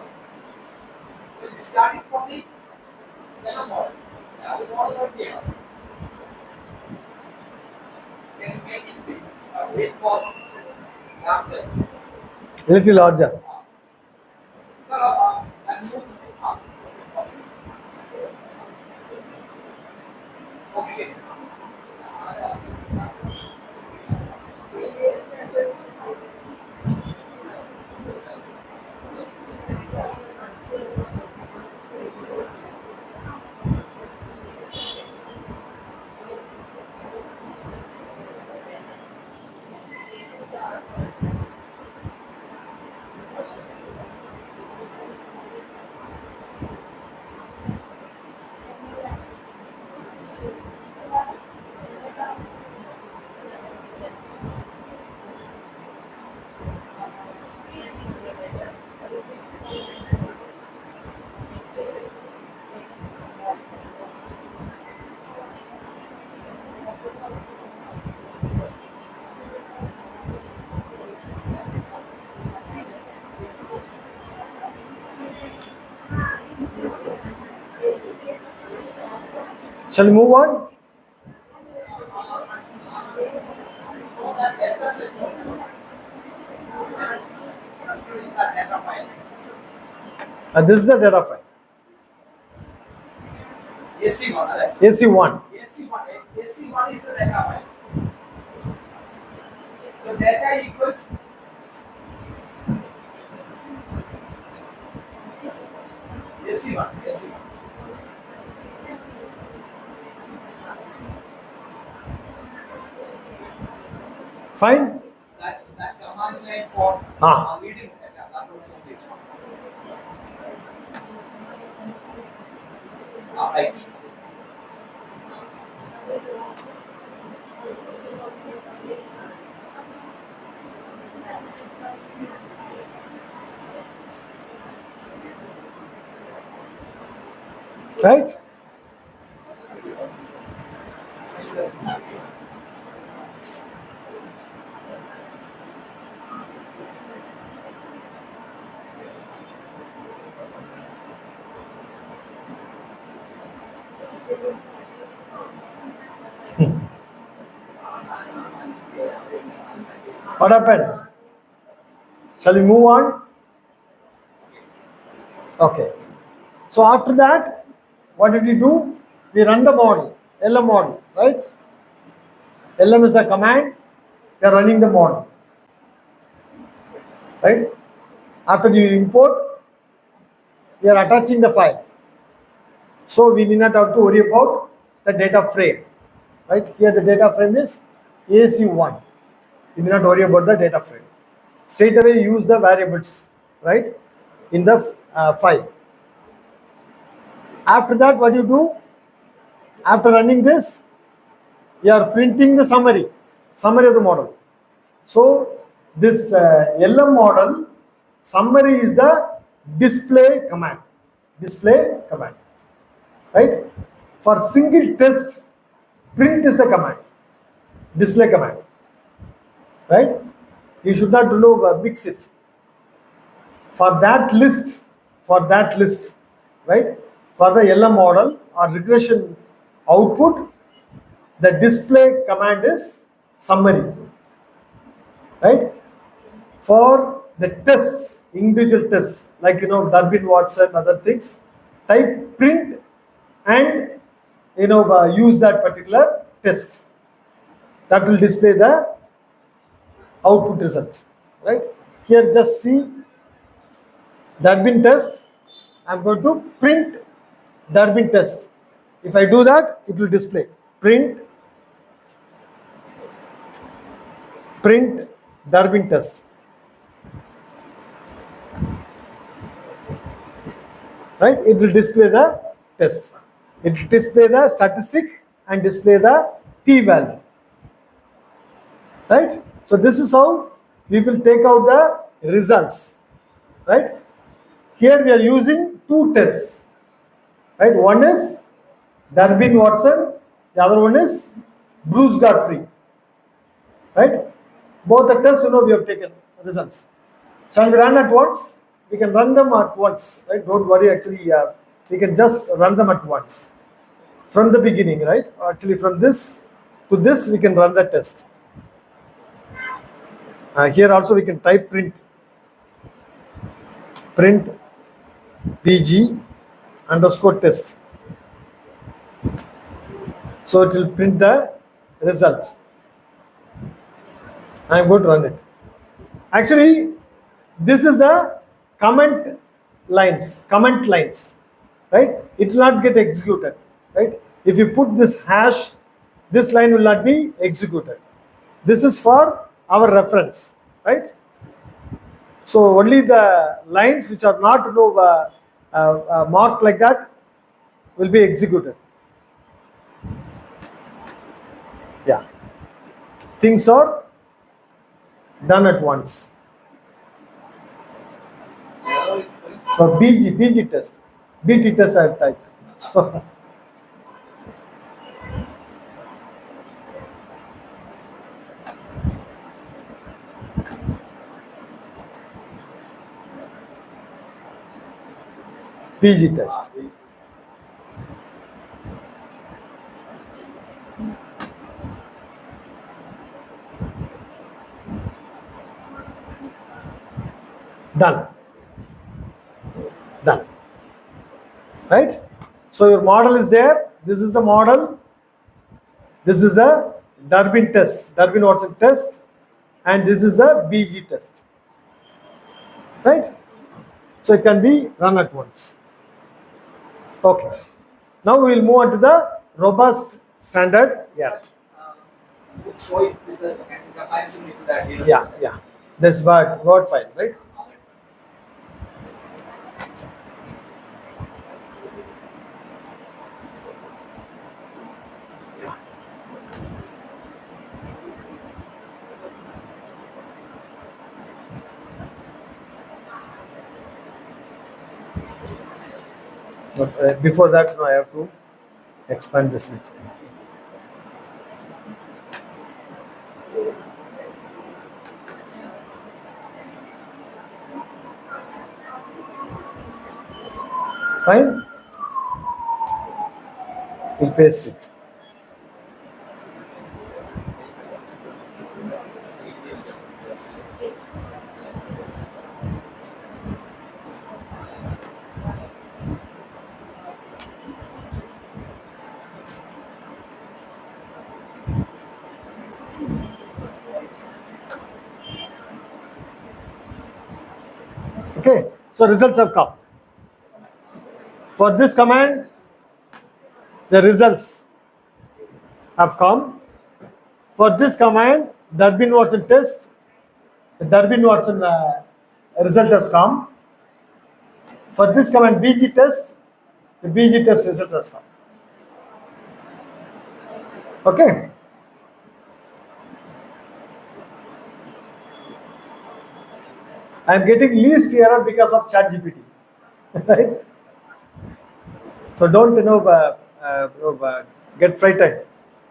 Starting from the yellow model. Now the model of here. Can make it big. Big column. After. Little larger. That's okay. Shall we move on? data file. And this is the data file. AC1, right? AC1. AC1 is the data file. So data equals AC1. Fine. That command line for reading data, that was on this one. Right. Right? What happened? Shall we move on? Okay. So after that, what did we do? We run the model, LM model, right? LM is the command, we are running the model, right? After you import, we are attaching the file. So we need not have to worry about the data frame, right? Here the data frame is AC1. You need not worry about the data frame. Straight away use the variables, right, in the file. After that, what you do? After running this, you are printing the summary of the model. So this LM model summary is the display command, right? For single test, print is the command, display command, right? You should not mix it. For that list, right? For the LM model or regression output, the display command is summary, right? For the tests, individual tests, like Durbin Watson, other things, type print and use that particular test. That will display the output result, right? Here just see Durbin test. I'm going to print Durbin test. If I do that, it will display print Durbin test, right? It will display the test. It will display the statistic and display the p-value, right? So this is how we will take out the results, right? Here we are using two tests, right? One is Durbin Watson, the other one is Bruce Godfrey, right? Both the tests, we have taken results. Shall we run at once? We can run them at once, right? Don't worry, actually, we can just run them at once. From the beginning, right? Actually, from this to this, we can run the test. Here also we can type print pg underscore test. So it will print the result. I am going to run it. Actually, this is the comment lines, right? It will not get executed, right? If you put this hash, this line will not be executed. This is for our reference, right? So only the lines which are not marked like that will be executed. Yeah, things are done at once. So BG test, BT test I have typed. So PG test. Done. Done. Right? So your model is there. This is the model. This is the Durbin test, Durbin-Watson test, and this is the BG test. Right? So it can be run at once. Okay. Now we will move on to the robust standard. Yeah. We'll show it with the comparison with that. Yeah. This word file, right? But before that, I have to expand this little. Fine. We'll paste it. Okay, so results have come. For this command, the results have come. For this command, Durbin-Watson test, the Durbin-Watson result has come. For this command, BG test, the BG test result has come. Okay. I am getting least error because of ChatGPT, right? So don't get frightened,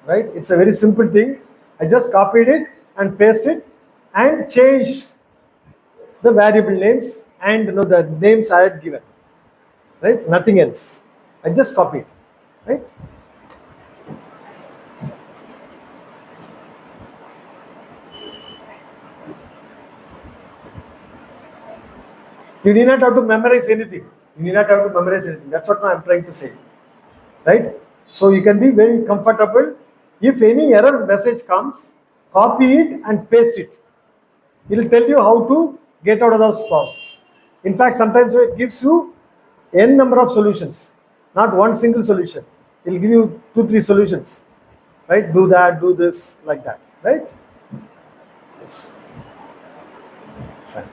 right? It's a very simple thing. I just copied it and pasted it and changed the variable names and the names I had given, right? Nothing else. I just copied, right? You need not have to memorize anything. That's what I'm trying to say, right? So you can be very comfortable. If any error message comes, copy it and paste it. It will tell you how to get out of those problems. In fact, sometimes it gives you n number of solutions, not one single solution. It will give you 2-3 solutions, right? Do that, do this, like that, right? Fine.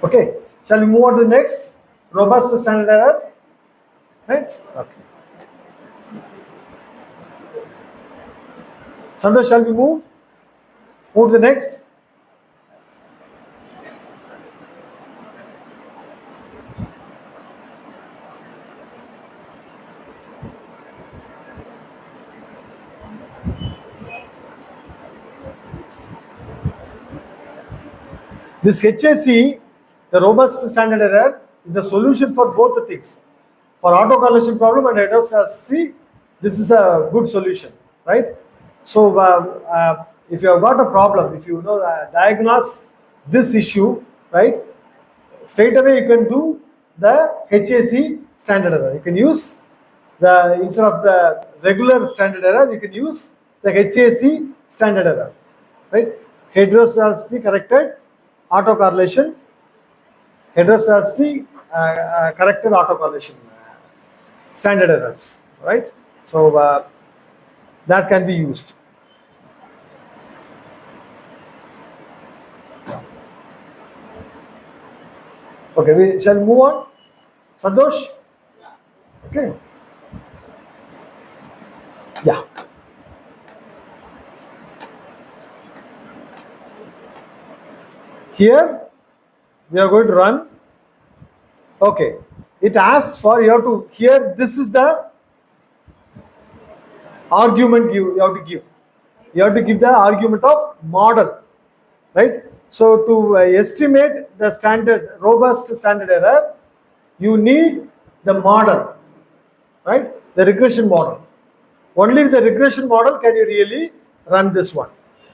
Okay, shall we move on to the next? Robust standard error, right? Okay. Santosh, shall we move? Move to the next. This HAC, the robust standard error, is the solution for both the things. For autocorrelation problem and heteroscedasticity, this is a good solution, right? So if you have got a problem, if you diagnose this issue, right, straight away you can do the HAC standard error. You can use instead of the regular standard error, you can use the HAC standard error, right? Heteroscedasticity corrected autocorrelation, heteroscedasticity corrected autocorrelation standard errors, right? So that can be used. Okay, we shall move on. Santosh? Okay. Yeah. Here we are going to run. Okay. It asks for, you have to, here this is the argument you have to give. You have to give the argument of model, right? So to estimate the standard, robust standard error, you need the model, right? The regression model. Only with the regression model can you really run this one,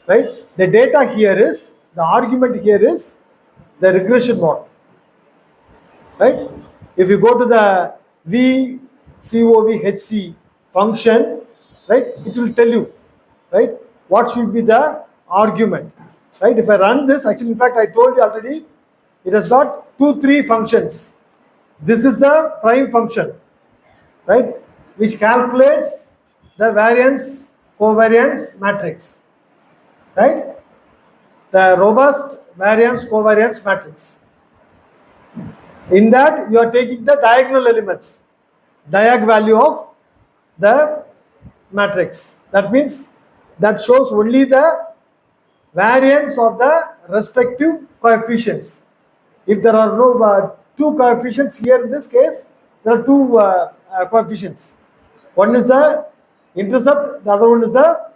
right? The data here is, the argument here is the regression model. right? If you go to the VCOVHC function, right, it will tell you, right, what should be the argument, right? If I run this, actually, in fact, I told you already, it has got 3 functions. This is the prime function, right, which calculates the variance covariance matrix, right? The robust variance covariance matrix. In that, you are taking the diagonal elements, diag value of the matrix. That means that shows only the variance of the respective coefficients. If there are no 2 coefficients here in this case, there are 2 coefficients. One is the intercept, the other one is the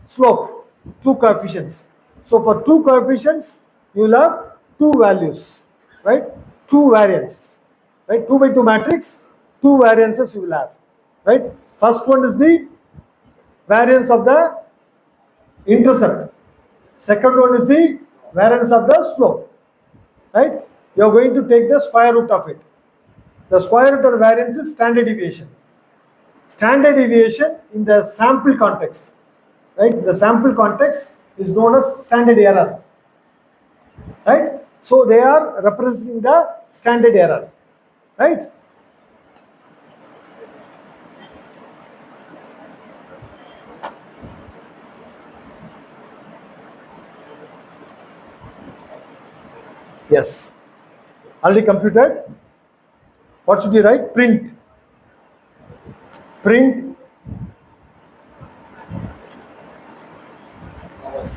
slope, 2 coefficients. So for 2 coefficients, you will have 2 values, right? 2 variances, right? 2 by 2 matrix, 2 variances you will have, right? First one is the variance of the intercept. Second one is the variance of the slope, right? You are going to take the square root of it. The square root of the variance is standard deviation. Standard deviation in the sample context, right? The sample context is known as standard error, right? So they are representing the standard error, right? Yes. Already computed. What should you write? Print. Print Hours.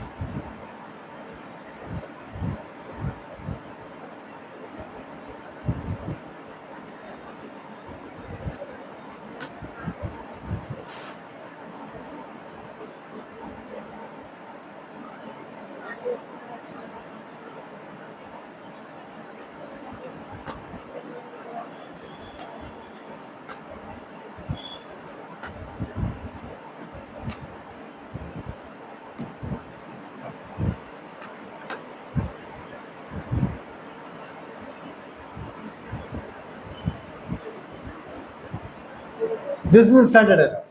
This is standard error,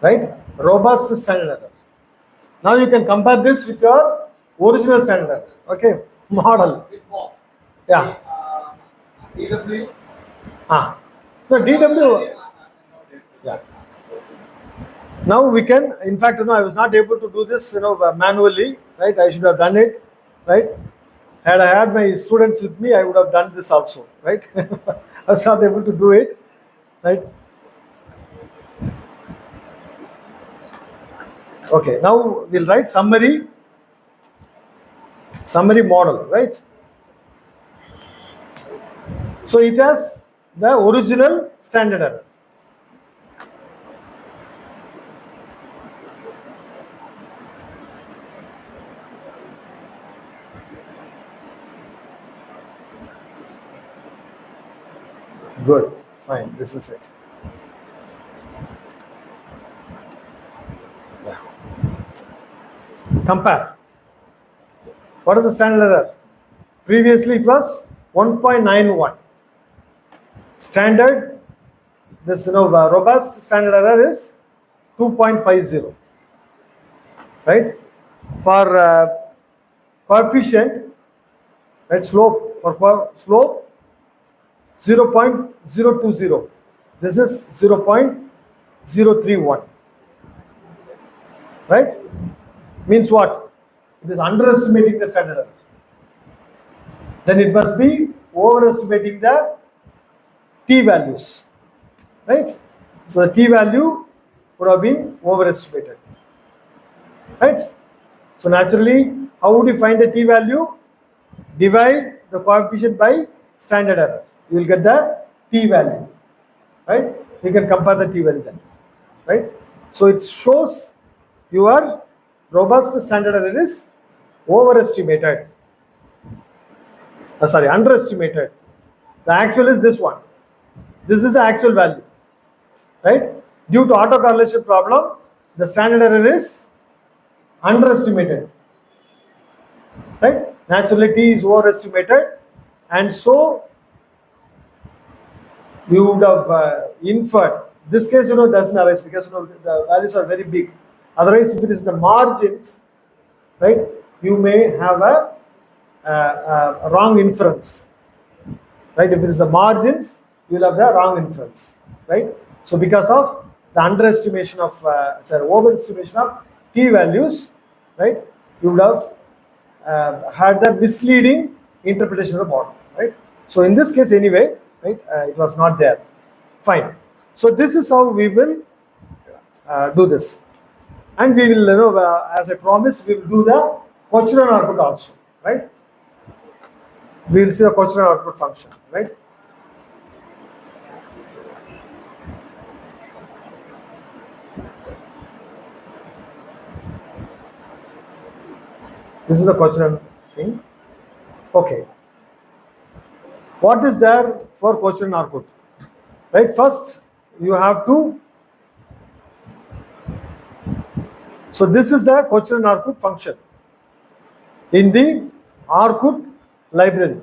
right? Robust standard error. Now you can compare this with your original standard error, okay? Model. With both. Yeah. DW. Ah. No, DW. Yeah. Now we can, in fact, I was not able to do this, manually, right? I should have done it, right? Had I had my students with me, I would have done this also, right? I was not able to do it, right? Okay, now we'll write summary model, right? So it has the original standard error. Good, fine, this is it. Yeah. Compare. What is the standard error? Previously it was 1.91. Standard, this robust standard error is 2.50. Right? For coefficient, right, slope, for slope 0.020. This is 0.031. Right? Means what? It is underestimating the standard error. Then it must be overestimating the t values. Right? So the t value would have been overestimated. Right? So naturally, how would you find the t value? Divide the coefficient by standard error. You will get the t value. Right? You can compare the t value then. Right? So it shows your robust standard error is overestimated. Underestimated. The actual is this one. This is the actual value. Right? Due to autocorrelation problem, the standard error is underestimated. Right? Naturally, t is overestimated, and so you would have inferred. This case, doesn't arise because the values are very big. Otherwise, if it is the margins, right, you may have a wrong inference, right? If it is the margins, you will have the wrong inference, right? So because of the underestimation of, overestimation of t values, right, you would have had the misleading interpretation of the model, right? So in this case anyway, right, it was not there. Fine. So this is how we will do this, and we will, as I promised, we will do the Cochrane output also, right? We will see the Cochrane output function, right? This is the Cochrane thing. Okay. What is there for Cochrane output? Right. First, you have to. So this is the Cochrane output function in the Arcut library,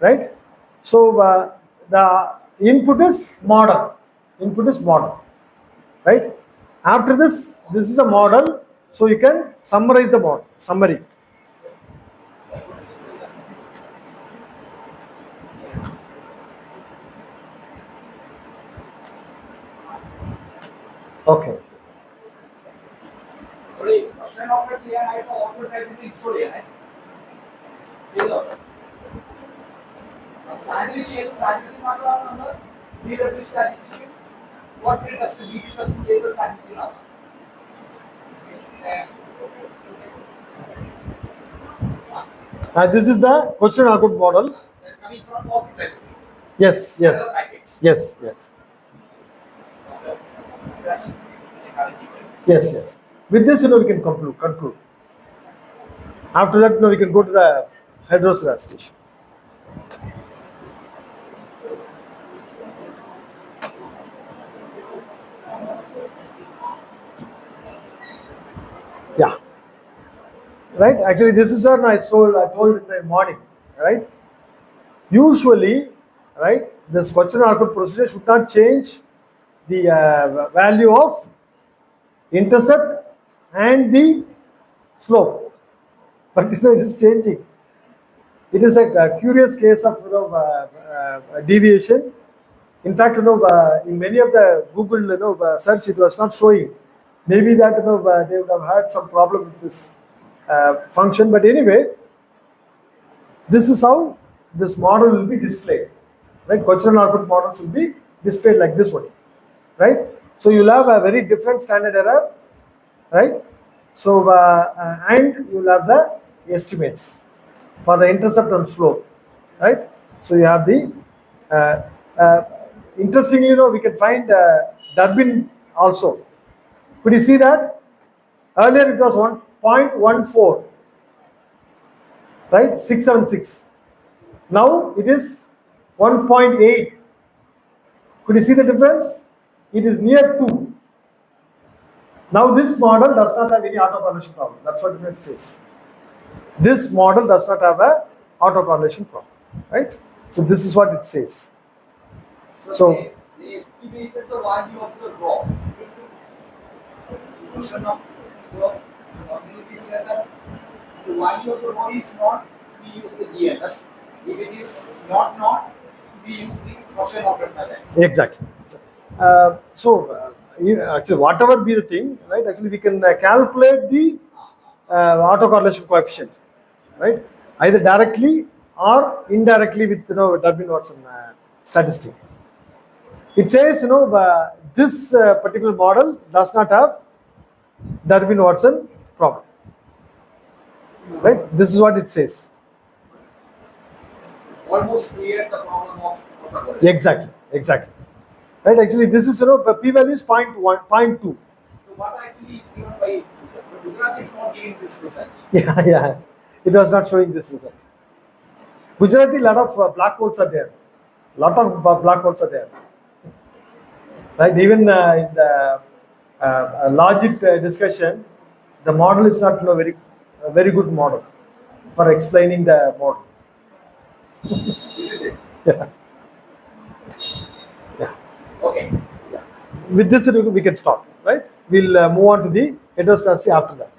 right? So the input is model. Input is model, right? After this is a model. So you can summarize the model. Summary. Okay. थोड़ी question operate किया है तो output type में इसको लिया है ये लो अब साइंटिफिक मात्रा number DW statistic what fit does B plus table scientific now This is the Cochrane output model. coming from output type Yes, yes, yes, yes, yes, yes. With this, we can conclude. After that, we can go to the hydrostatic station. Yeah. Right. Actually, this is what I told in the morning. Right. Usually, right, this Cochrane output procedure should not change the value of intercept and the slope, but it is changing. It is a curious case of deviation. In fact, in many of the Google search, it was not showing. Maybe that they would have had some problem with this function. But anyway, this is how this model will be displayed. Right, Cochrane output models will be displayed like this one. Right, so you'll have a very different standard error. Right, so and you'll have the estimates for the intercept and slope. Right, so you have the interestingly, we can find Durbin also. Could you see that? Earlier it was 1.14, right? 676. Now it is 1.8. Could you see the difference? It is near 2. Now this model does not have any autocorrelation problem. That's what it says. This model does not have a autocorrelation problem, right? So this is what it says. So they estimated the value of the raw. Question of probability said that the value of the raw is not, we use the GLS. If it is not, we use the Cochrane output method. exactly. Actually, whatever be the thing, right? Actually, we can calculate the autocorrelation coefficient, right? Either directly or indirectly with Durbin-Watson statistic. It says this particular model does not have Durbin-Watson problem, right? This is what it says. Almost clear the problem of autocorrelation. Exactly. Right? Actually, this is p-value is 0.1, 0.2. So what actually is given by Gujarat is not giving this result. Yeah. It was not showing this result. Gujarati, lot of black holes are there. Lot of black holes are there. Right? Even in the logic discussion, the model is not very good model for explaining the model. Isn't it? Yeah. Okay. With this, we can start, right? We'll move on to the heterostrategy after that.